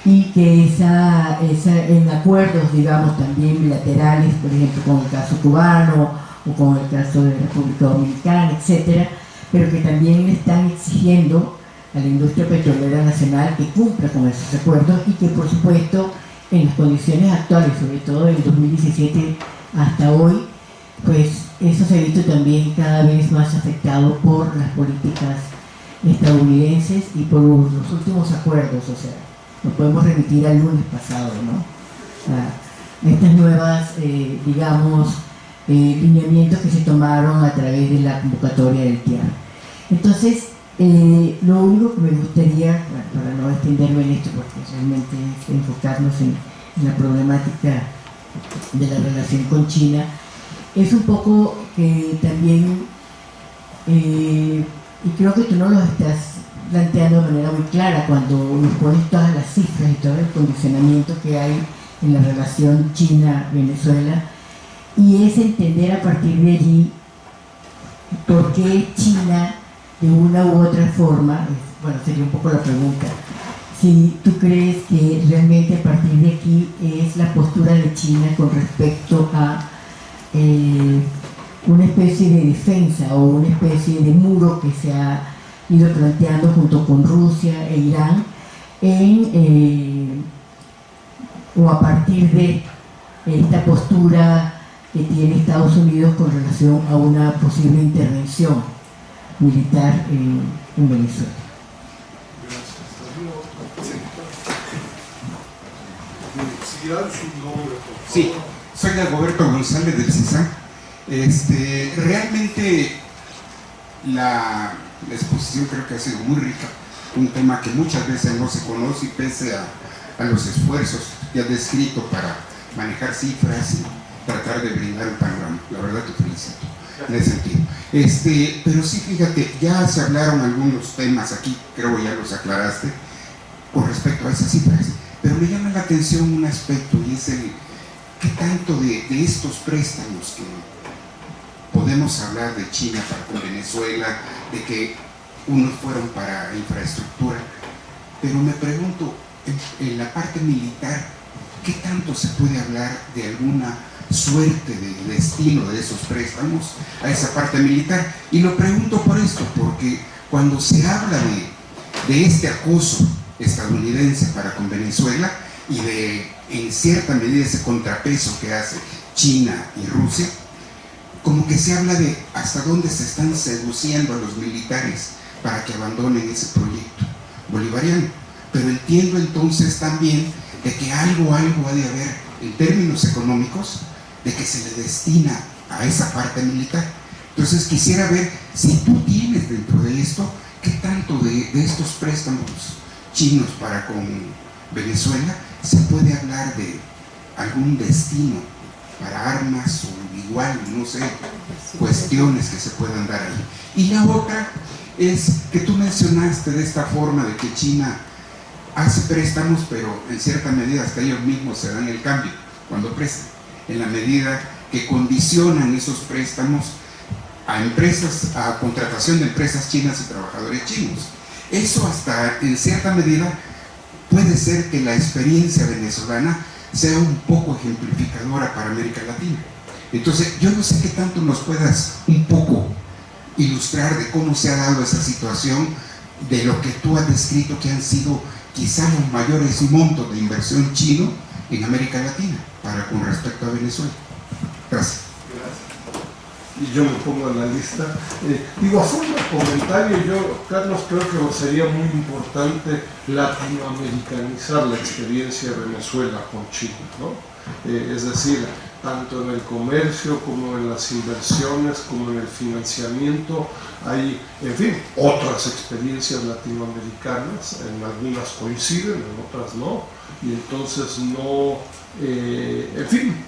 y que en acuerdos, digamos, también bilaterales, por ejemplo, con el caso cubano o con el caso de la República Dominicana, etcétera, pero que también le están exigiendo a la industria petrolera nacional que cumpla con esos acuerdos, y que, por supuesto, en las condiciones actuales, sobre todo del 2017 hasta hoy, pues eso se ha visto también cada vez más afectado por las políticas estadounidenses y por los últimos acuerdos. O sea, nos podemos remitir al lunes pasado, ¿no? A estas nuevas, digamos, lineamientos que se tomaron a través de la convocatoria del TIAR. Entonces, lo único que me gustaría, bueno, para no extenderme en esto, porque realmente es enfocarnos en la problemática de la relación con China, es un poco que también, y creo que tú no lo estás planteando de manera muy clara cuando nos pones todas las cifras y todo el condicionamiento que hay en la relación China-Venezuela, y es entender a partir de allí por qué China, de una u otra forma, bueno, sería un poco la pregunta, si tú crees que realmente a partir de aquí es la postura de China con respecto a una especie de defensa o una especie de muro que se ha ido planteando junto con Rusia e Irán, o a partir de esta postura que tiene Estados Unidos con relación a una posible intervención militar en Venezuela. Sí, soy Dagoberto González del CISAN. Realmente la exposición creo que ha sido muy rica, un tema que muchas veces no se conoce, y pese a los esfuerzos que has descrito para manejar cifras y tratar de brindar un panorama. La verdad te felicito en ese sentido. Pero sí, fíjate, ya se hablaron algunos temas aquí, creo ya los aclaraste, con respecto a esas cifras, pero me llama la atención un aspecto, y es el qué tanto de estos préstamos que podemos hablar de China para con Venezuela, de que unos fueron para infraestructura, pero me pregunto, en la parte militar, ¿qué tanto se puede hablar de alguna suerte de destino de esos préstamos a esa parte militar? Y lo pregunto por esto, porque cuando se habla de este acoso estadounidense para con Venezuela y de, en cierta medida, ese contrapeso que hace China y Rusia, como que se habla de hasta dónde se están seduciendo a los militares para que abandonen ese proyecto bolivariano. Pero entiendo entonces también de que algo ha de haber en términos económicos, de que se le destina a esa parte militar. Entonces quisiera ver si tú tienes dentro de esto, qué tanto de estos préstamos chinos para con Venezuela se puede hablar de algún destino para armas o igual, no sé, cuestiones que se puedan dar ahí. Y la otra es que tú mencionaste de esta forma de que China hace préstamos, pero en cierta medida hasta ellos mismos se dan el cambio cuando prestan, en la medida que condicionan esos préstamos a empresas, a contratación de empresas chinas y trabajadores chinos. Eso hasta en cierta medida puede ser que la experiencia venezolana sea un poco ejemplificadora para América Latina. Entonces yo no sé qué tanto nos puedas un poco ilustrar de cómo se ha dado esa situación, de lo que tú has descrito que han sido quizá los mayores montos de inversión chino en América Latina para con respecto a Venezuela. Gracias. y yo me pongo en la lista. Digo, a forma de comentario, yo, Carlos, creo que sería muy importante latinoamericanizar la experiencia de Venezuela con China, ¿no? Es decir, tanto en el comercio como en las inversiones, como en el financiamiento, hay, en fin, otras experiencias latinoamericanas, en algunas coinciden, en otras no, y entonces no, en fin,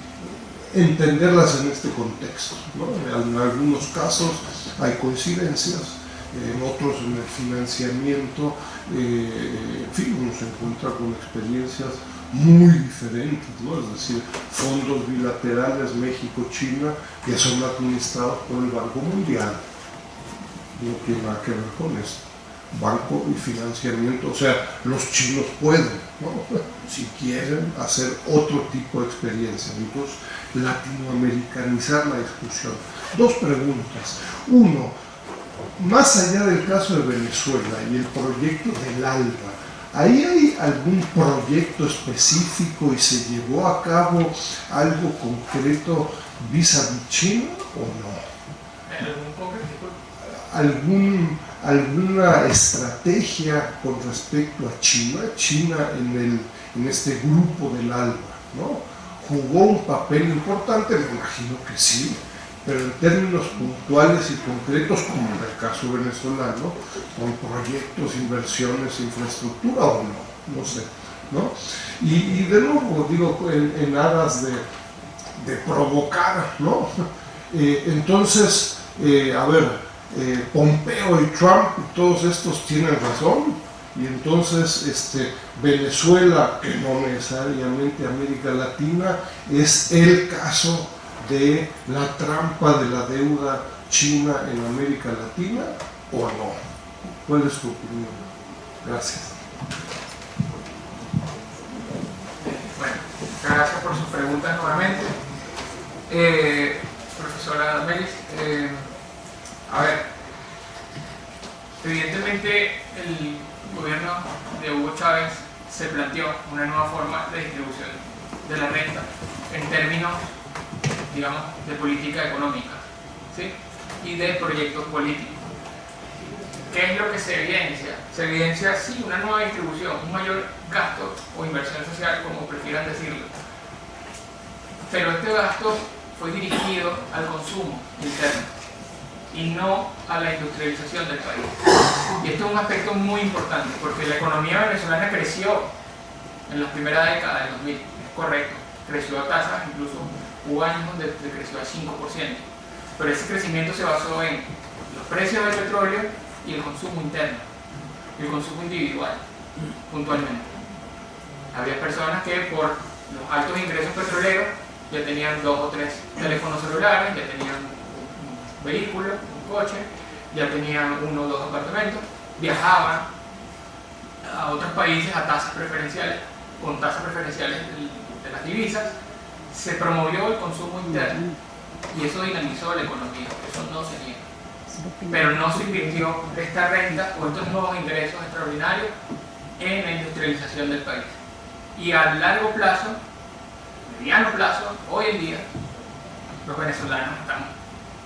entenderlas en este contexto, ¿no? En algunos casos hay coincidencias, en otros en el financiamiento, en fin, uno se encuentra con experiencias muy diferentes, ¿no? Es decir, fondos bilaterales México-China que son administrados por el Banco Mundial, no tiene nada que ver con esto. Banco y financiamiento, o sea, los chinos pueden, ¿no? Si quieren hacer otro tipo de experiencia. Entonces, latinoamericanizar la discusión. Dos preguntas. Uno, más allá del caso de Venezuela y el proyecto del ALBA, ¿ahí hay algún proyecto específico y se llevó a cabo algo concreto vis-a-vis China o no? ¿Alguna estrategia con respecto a China? China en este grupo del ALBA, ¿no? ¿Jugó un papel importante? Me imagino que sí, pero en términos puntuales y concretos, como en el caso venezolano, con proyectos, inversiones, infraestructura o no, no sé, ¿no? Y de nuevo, digo, en aras de provocar, ¿no? Entonces, a ver, Pompeo y Trump y todos estos tienen razón, y entonces Venezuela, que no necesariamente América Latina, es el caso de la trampa de la deuda china en América Latina o no. ¿Cuál es tu opinión? Gracias. Bueno, gracias por sus preguntas nuevamente. Profesora Damelis, a ver, evidentemente el gobierno de Hugo Chávez se planteó una nueva forma de distribución de la renta en términos, digamos, de política económica, ¿sí? Y de proyectos políticos. ¿Qué es lo que se evidencia? Se evidencia, sí, una nueva distribución, un mayor gasto o inversión social, como prefieran decirlo. Pero este gasto fue dirigido al consumo interno y no a la industrialización del país. Y esto es un aspecto muy importante, porque la economía venezolana creció en la primera década del 2000, es correcto, creció a tasas, incluso hubo años donde creció al 5%, pero ese crecimiento se basó en los precios del petróleo y el consumo interno, el consumo individual, puntualmente. Había personas que por los altos ingresos petroleros ya tenían 2 o 3 teléfonos celulares, ya tenían un vehículo, un coche, ya tenían 1 o 2 apartamentos, viajaban a otros países a tasas preferenciales, con tasas preferenciales de las divisas. Se promovió el consumo interno y eso dinamizó la economía, eso no se niega. Pero no se invirtió esta renta o estos nuevos ingresos extraordinarios en la industrialización del país. Y a largo plazo, mediano plazo, hoy en día, los venezolanos están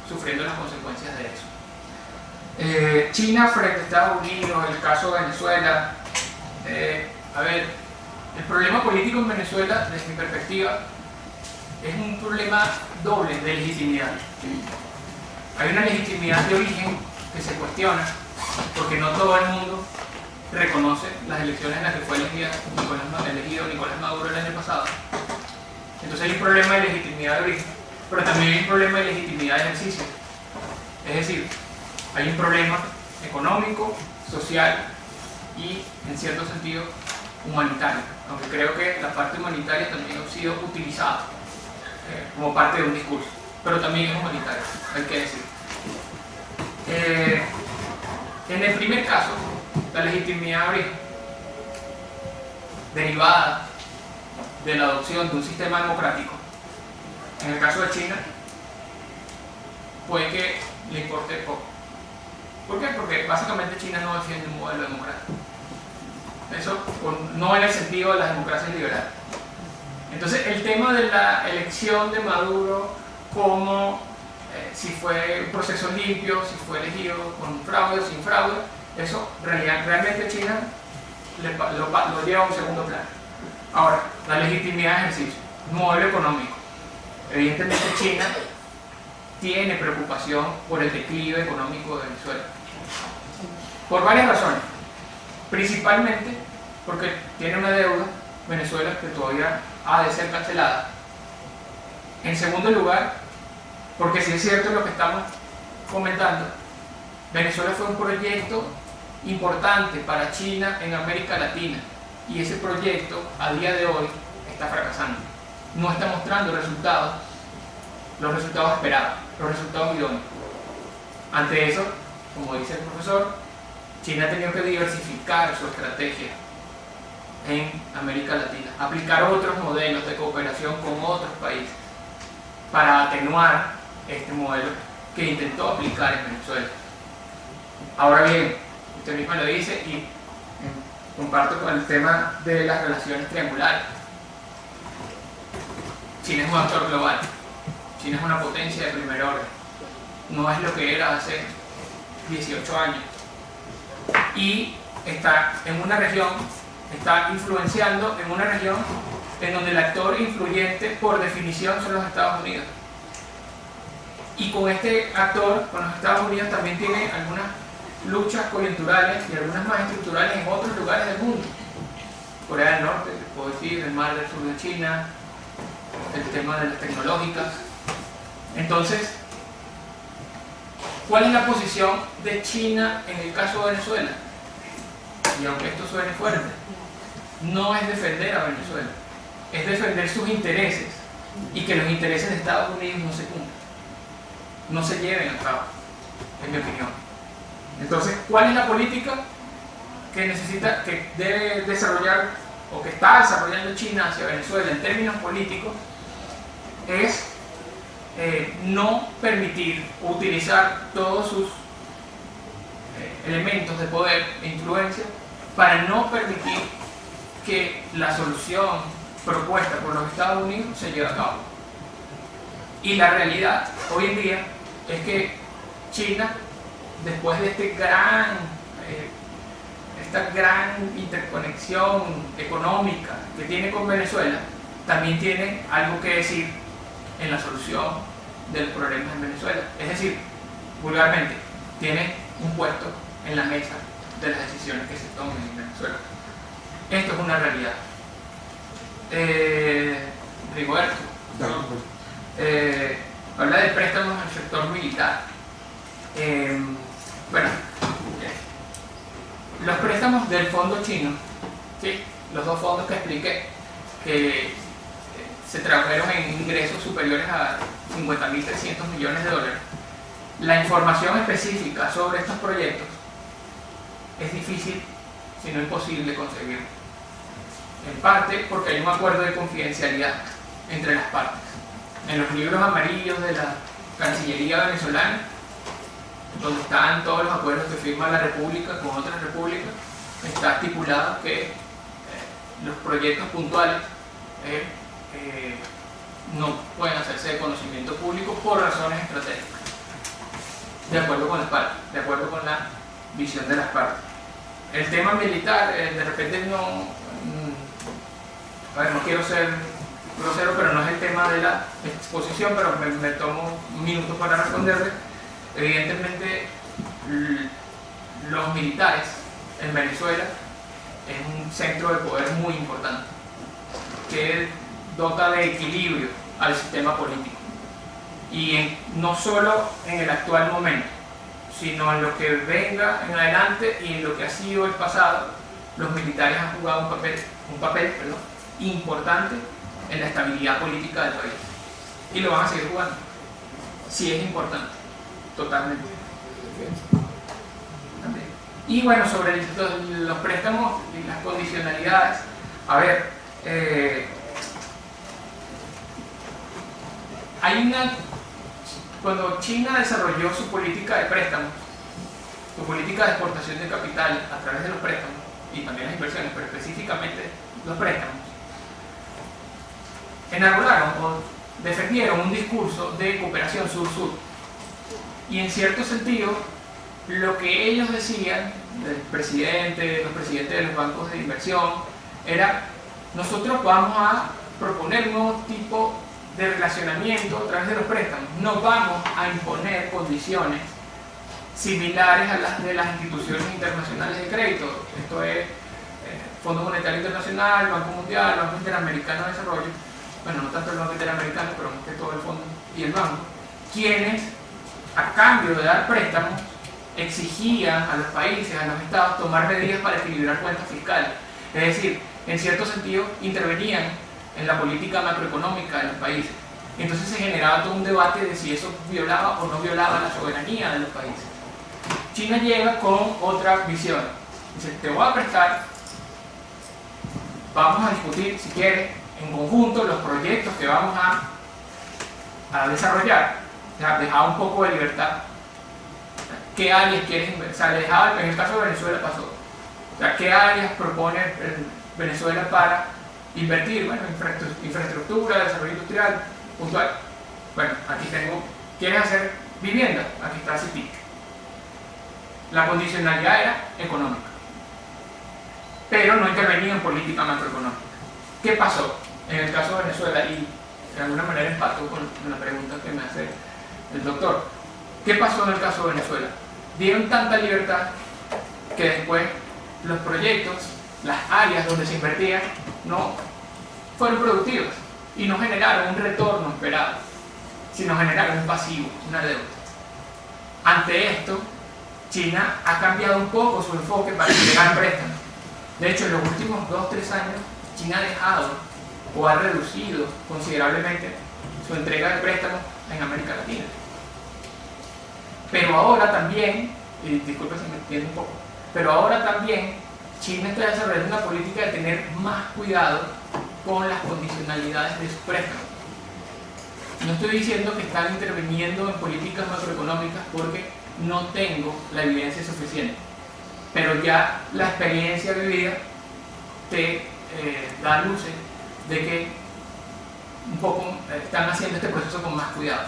sufriendo las consecuencias de eso. China frente a Estados Unidos, el caso de Venezuela. A ver, el problema político en Venezuela, desde mi perspectiva, es un problema doble de legitimidad. Hay una legitimidad de origen que se cuestiona porque no todo el mundo reconoce las elecciones en las que fue elegido Nicolás Maduro el año pasado. Entonces hay un problema de legitimidad de origen, pero también hay un problema de legitimidad de ejercicio. Es decir, hay un problema económico, social y, en cierto sentido, humanitario, aunque creo que la parte humanitaria también ha sido utilizada como parte de un discurso, pero también es humanitario, hay que decir. En el primer caso, la legitimidad de origen, derivada de la adopción de un sistema democrático, en el caso de China, puede que le importe poco. ¿Por qué? Porque básicamente China no defiende un modelo democrático. Eso no en el sentido de las democracias liberales. Entonces el tema de la elección de Maduro como si fue un proceso limpio, si fue elegido con fraude o sin fraude, eso realmente China lo lleva a un segundo plano. Ahora, la legitimidad de ejercicio, modelo económico. Evidentemente China tiene preocupación por el declive económico de Venezuela, por varias razones, principalmente porque tiene una deuda Venezuela que todavía ha de ser cancelada. En segundo lugar, porque si es cierto lo que estamos comentando, Venezuela fue un proyecto importante para China en América Latina, y ese proyecto a día de hoy está fracasando, no está mostrando resultados, los resultados esperados, los resultados idóneos. Ante eso, como dice el profesor, China ha tenido que diversificar su estrategia en América Latina, aplicar otros modelos de cooperación con otros países para atenuar este modelo que intentó aplicar en Venezuela. Ahora bien, usted misma lo dice y comparto con el tema de las relaciones triangulares. China es un actor global, China es una potencia de primer orden, no es lo que era hace 18 años, y está en una región, está influenciando en una región en donde el actor influyente por definición son los Estados Unidos. Y con este actor, con los Estados Unidos, también tiene algunas luchas coyunturales y algunas más estructurales en otros lugares del mundo. Corea del Norte, puedo decir, el mar del sur de China, el tema de las tecnológicas. Entonces, ¿cuál es la posición de China en el caso de Venezuela? Y aunque esto suene fuerte, no es defender a Venezuela, es defender sus intereses y que los intereses de Estados Unidos no se cumplan, no se lleven a cabo, en mi opinión. Entonces, ¿cuál es la política que debe desarrollar o que está desarrollando China hacia Venezuela en términos políticos? Es no permitir utilizar todos sus elementos de poder e influencia para no permitir que la solución propuesta por los Estados Unidos se lleve a cabo. Y la realidad hoy en día es que China, después de esta gran interconexión económica que tiene con Venezuela, también tiene algo que decir en la solución de los problemas en Venezuela. Es decir, vulgarmente, tiene un puesto en la mesa de las decisiones que se tomen en Venezuela. Esto es una realidad. Rigoberto, habla de préstamos al sector militar. Bueno, los préstamos del fondo chino, ¿sí? Los dos fondos que expliqué, que se tradujeron en ingresos superiores a 50.300 millones de dólares. La información específica sobre estos proyectos es difícil, si no imposible, conseguir. En parte porque hay un acuerdo de confidencialidad entre las partes. En los libros amarillos de la Cancillería venezolana, donde están todos los acuerdos que firma la República con otras repúblicas, está estipulado que los proyectos puntuales no pueden hacerse de conocimiento público por razones estratégicas, de acuerdo con las partes, de acuerdo con la visión de las partes. El tema militar, de repente no quiero ser grosero, pero no es el tema de la exposición, pero me tomo un minuto para responderle. Evidentemente, los militares en Venezuela es un centro de poder muy importante, que dota de equilibrio al sistema político. Y no solo en el actual momento, sino en lo que venga en adelante y en lo que ha sido el pasado, los militares han jugado un papel importante en la estabilidad política del país. Y lo van a seguir jugando. Sí es importante, totalmente. Y bueno, sobre los préstamos y las condicionalidades, a ver, cuando China desarrolló su política de préstamos, su política de exportación de capital a través de los préstamos y también las inversiones, pero específicamente los préstamos, enarbolaron o defendieron un discurso de cooperación sur-sur, Y en cierto sentido, lo que ellos decían, los presidentes de los bancos de inversión, era: nosotros vamos a proponer un nuevo tipo de relacionamiento a través de los préstamos, no vamos a imponer condiciones similares a las de las instituciones internacionales de crédito. Esto es Fondo Monetario Internacional, Banco Mundial, Banco Interamericano de Desarrollo, bueno, no tanto el Banco Interamericano, pero más que todo el fondo y el banco, quienes a cambio de dar préstamos exigían a los países, a los estados, tomar medidas para equilibrar cuentas fiscales. Es decir, en cierto sentido intervenían en la política macroeconómica de los países. Y entonces se generaba todo un debate de si eso violaba o no violaba la soberanía de los países. China llega con otra visión. Dice: te voy a prestar, vamos a discutir, si quieres, en conjunto los proyectos que vamos a desarrollar. Ya, dejaba un poco de libertad. ¿Qué áreas quieres invertir? O sea, le dejaba, en el caso de Venezuela pasó. O sea, ¿qué áreas propone Venezuela para invertir? Bueno, infraestructura, desarrollo industrial, puntual. Bueno, aquí tengo, ¿quieres hacer vivienda? Aquí está CITIC. La condicionalidad era económica, pero no intervenía en política macroeconómica. ¿Qué pasó en el caso de Venezuela? Y de alguna manera empato con la pregunta que me hace el doctor. ¿Qué pasó en el caso de Venezuela? Dieron tanta libertad que después los proyectos, las áreas donde se invertía, no fueron productivas y no generaron un retorno esperado, sino generaron un pasivo, una deuda. Ante esto, China ha cambiado un poco su enfoque para entregar préstamos. De hecho, en los últimos 2 o 3 años, China ha dejado o ha reducido considerablemente su entrega de préstamos en América Latina. Pero ahora también, y disculpe si me entiendo un poco, pero ahora también China está desarrollando una política de tener más cuidado con las condicionalidades de sus préstamos. No estoy diciendo que están interviniendo en políticas macroeconómicas porque no tengo la evidencia suficiente, pero ya la experiencia vivida te da luces de que un poco están haciendo este proceso con más cuidado.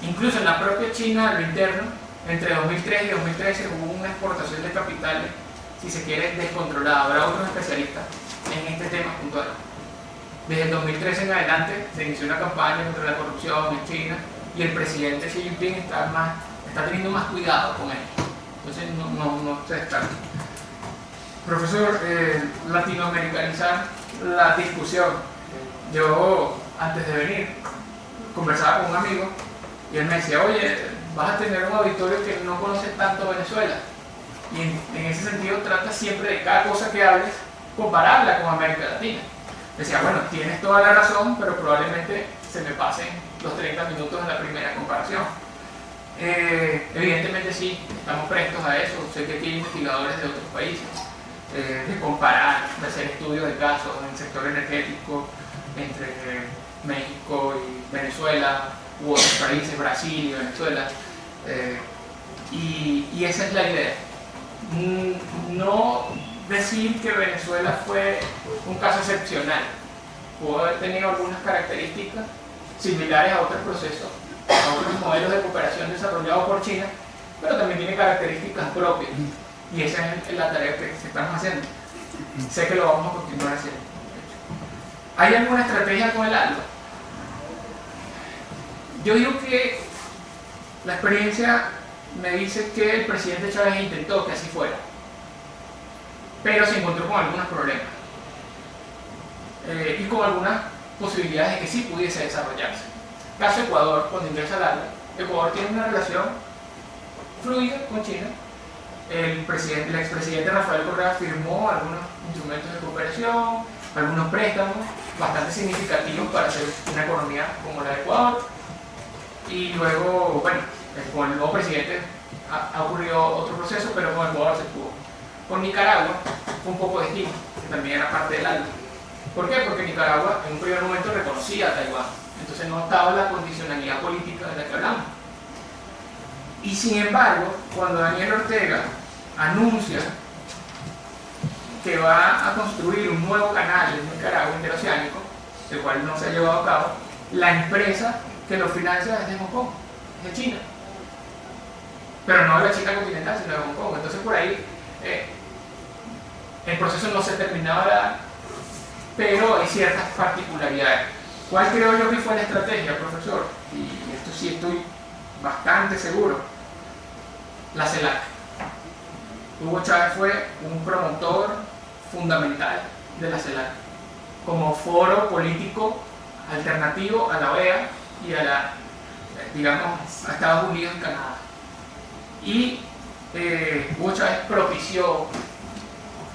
Incluso en la propia China, en lo interno, entre 2003 y 2013 hubo una exportación de capitales, si se quiere, descontrolada. Habrá otros especialistas en este tema puntual. Desde el 2013 en adelante se inició una campaña contra la corrupción en China y el presidente Xi Jinping está teniendo más cuidado con él. Entonces no se descarta. Profesor, latinoamericanizar la discusión. Yo, antes de venir, conversaba con un amigo y él me decía: oye, vas a tener un auditorio que no conoce tanto Venezuela. Y en ese sentido trata siempre de cada cosa que hables, compararla con América Latina. Decía: bueno, tienes toda la razón, pero probablemente se me pasen los 30 minutos de la primera comparación. Evidentemente sí, estamos prestos a eso. Sé que aquí hay investigadores de otros países, de comparar, de hacer estudios de casos en el sector energético entre México y Venezuela, u otros países, Brasil y Venezuela, y esa es la idea. No decir que Venezuela fue un caso excepcional, pudo haber tenido algunas características similares a otros procesos, a otros modelos de cooperación desarrollados por China, pero también tiene características propias, y esa es la tarea que estamos haciendo. Sé que lo vamos a continuar haciendo. ¿Hay alguna estrategia con el ALBA? Yo digo que la experiencia me dice que el presidente Chávez intentó que así fuera, pero se encontró con algunos problemas y con algunas posibilidades de que sí pudiese desarrollarse. Caso Ecuador, cuando ingresa al ALBA, Ecuador tiene una relación fluida con China. El expresidente Rafael Correa firmó algunos instrumentos de cooperación, algunos préstamos bastante significativos para hacer una economía como la de Ecuador. Y luego, bueno, con el nuevo presidente ha ocurrido otro proceso, pero con Ecuador se pudo. Con Nicaragua fue un poco distinto, que también era parte del ALBA. ¿Por qué? Porque Nicaragua en un primer momento reconocía a Taiwán, entonces no estaba la condicionalidad política de la que hablamos. Y sin embargo, cuando Daniel Ortega anuncia que va a construir un nuevo canal en Nicaragua interoceánico, el cual no se ha llevado a cabo, la empresa que lo financia es de Hong Kong, es de China. pero no de la China continental, sino de Hong Kong. Entonces por ahí el proceso no se terminaba de dar, pero hay ciertas particularidades. ¿Cuál creo yo que fue la estrategia, profesor? Y esto sí estoy bastante seguro. La CELAC. Hugo Chávez fue un promotor fundamental de la CELAC como foro político alternativo a la OEA y a la, digamos, a Estados Unidos y Canadá. Y Hugo Chávez propició,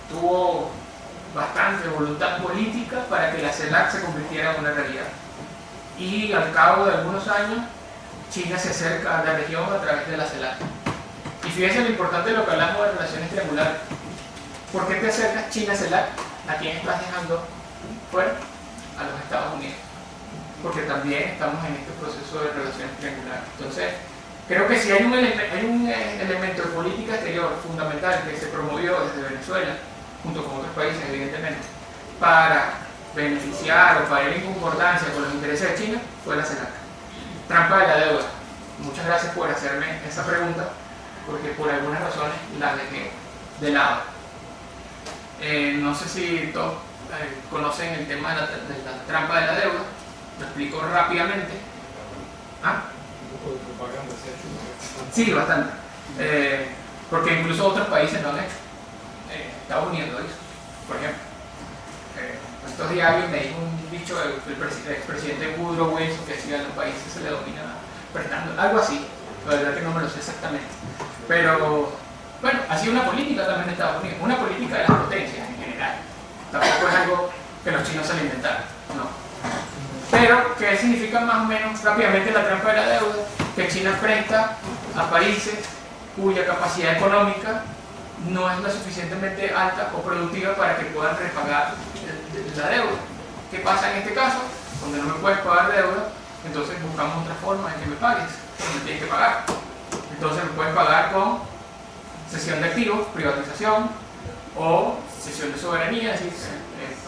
tuvo bastante voluntad política para que la CELAC se convirtiera en una realidad. Y al cabo de algunos años, China se acerca a la región a través de la CELAC. Y fíjense lo importante de lo que hablamos de relaciones triangulares. ¿Por qué te acercas China-CELAC? ¿A quién estás dejando fuera? A los Estados Unidos. Porque también estamos en este proceso de relaciones triangulares. Entonces, creo que si hay un elemento de política exterior fundamental que se promovió desde Venezuela, junto con otros países evidentemente, para beneficiar o para ir en concordancia con los intereses de China, fue la CELAC. Trampa de la deuda. Muchas gracias por hacerme esa pregunta, porque por algunas razones la dejé de lado. No sé si todos conocen el tema de la trampa de la deuda. Lo explico rápidamente. ¿Ah? Sí, bastante. Porque incluso otros países lo han hecho. Estados Unidos lo hizo, por ejemplo. Estos diarios me dijo un dicho del expresidente Woodrow Wilson que si a los países se le domina prestando, algo así. La verdad que no me lo sé exactamente. Pero, bueno, ha sido una política también de Estados Unidos, una política de las potencias en general. Tampoco es algo que los chinos se le inventaron, no. Pero, ¿qué significa más o menos rápidamente la trampa de la deuda? Que China presta a países cuya capacidad económica no es lo suficientemente alta o productiva para que puedan repagar la deuda. ¿Qué pasa en este caso? Cuando no me puedes pagar deuda, entonces buscamos otra forma de que me pagues, pero me tienes que pagar. Entonces me puedes pagar con cesión de activos, privatización o cesión de soberanía, es decir,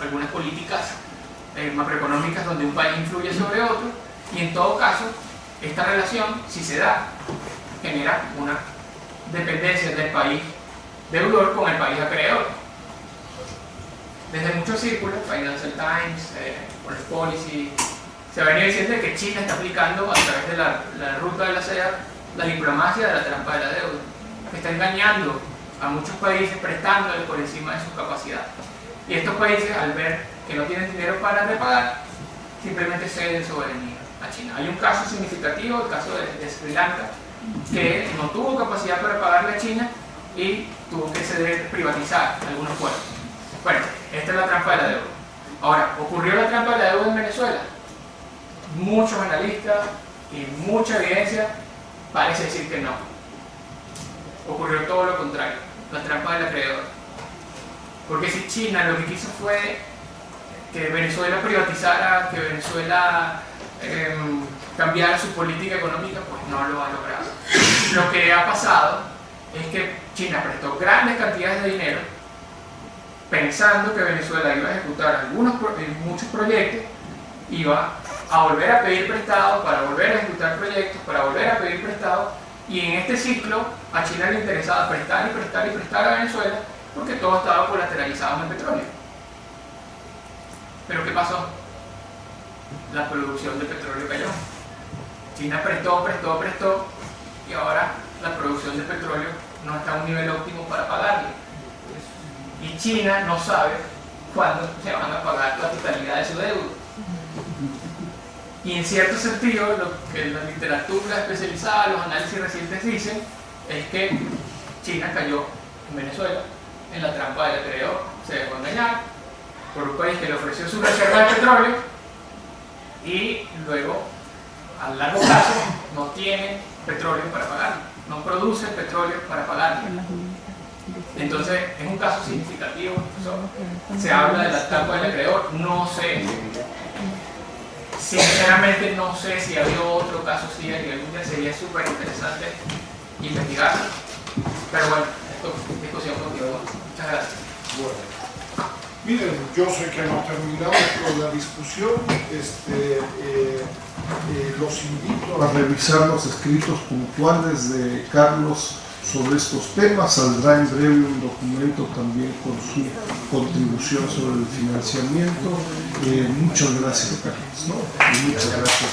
algunas políticas macroeconómicas donde un país influye sobre otro, y en todo caso esta relación, si se da, genera una dependencia del país deudor con el país acreedor. Desde muchos círculos, Financial Times, Foreign Policy, se ha venido diciendo que China está aplicando a través de la ruta de la seda la diplomacia de la trampa de la deuda, que está engañando a muchos países prestándoles por encima de sus capacidades. Y estos países, al ver que no tienen dinero para repagar, simplemente ceden soberanía a China. Hay un caso significativo, el caso de Sri Lanka, que no tuvo capacidad para pagarle a China y tuvo que ceder, privatizar algunos puertos. Bueno, esta es la trampa de la deuda. Ahora, ¿ocurrió la trampa de la deuda en Venezuela? Muchos analistas y mucha evidencia parece decir que no. Ocurrió todo lo contrario, la trampa del acreedor. Porque si China lo que quiso fue que Venezuela privatizara, que Venezuela cambiara su política económica, pues no lo ha logrado. Lo que ha pasado es que China prestó grandes cantidades de dinero pensando que Venezuela iba a ejecutar muchos proyectos, iba a volver a pedir prestado para volver a ejecutar proyectos, para volver a pedir prestado, y en este ciclo a China le interesaba prestar y prestar y prestar a Venezuela porque todo estaba colateralizado en el petróleo. ¿Pero qué pasó? La producción de petróleo cayó. China prestó y ahora la producción de petróleo no está a un nivel óptimo para pagarle. Y China no sabe cuándo se van a pagar la totalidad de su deuda. Y en cierto sentido, lo que la literatura especializada, los análisis recientes dicen, es que China cayó en Venezuela en la trampa del acreedor. Se dejó engañar por un país que le ofreció su reserva de petróleo y luego, a largo plazo, no tiene petróleo para pagarlo, no produce petróleo para pagarlo. Entonces, es un caso significativo. Se habla de la trampa del acreedor. No sé, sinceramente no sé si había otro caso así, que algún día sería súper interesante investigarlo. Pero bueno, esto es discusión continua. Muchas gracias. Miren, yo sé que no terminamos con la discusión. Los invito a revisar los escritos puntuales de Carlos sobre estos temas. Saldrá en breve un documento también con su contribución sobre el financiamiento. Muchas gracias, Carlos, ¿no? Y muchas gracias.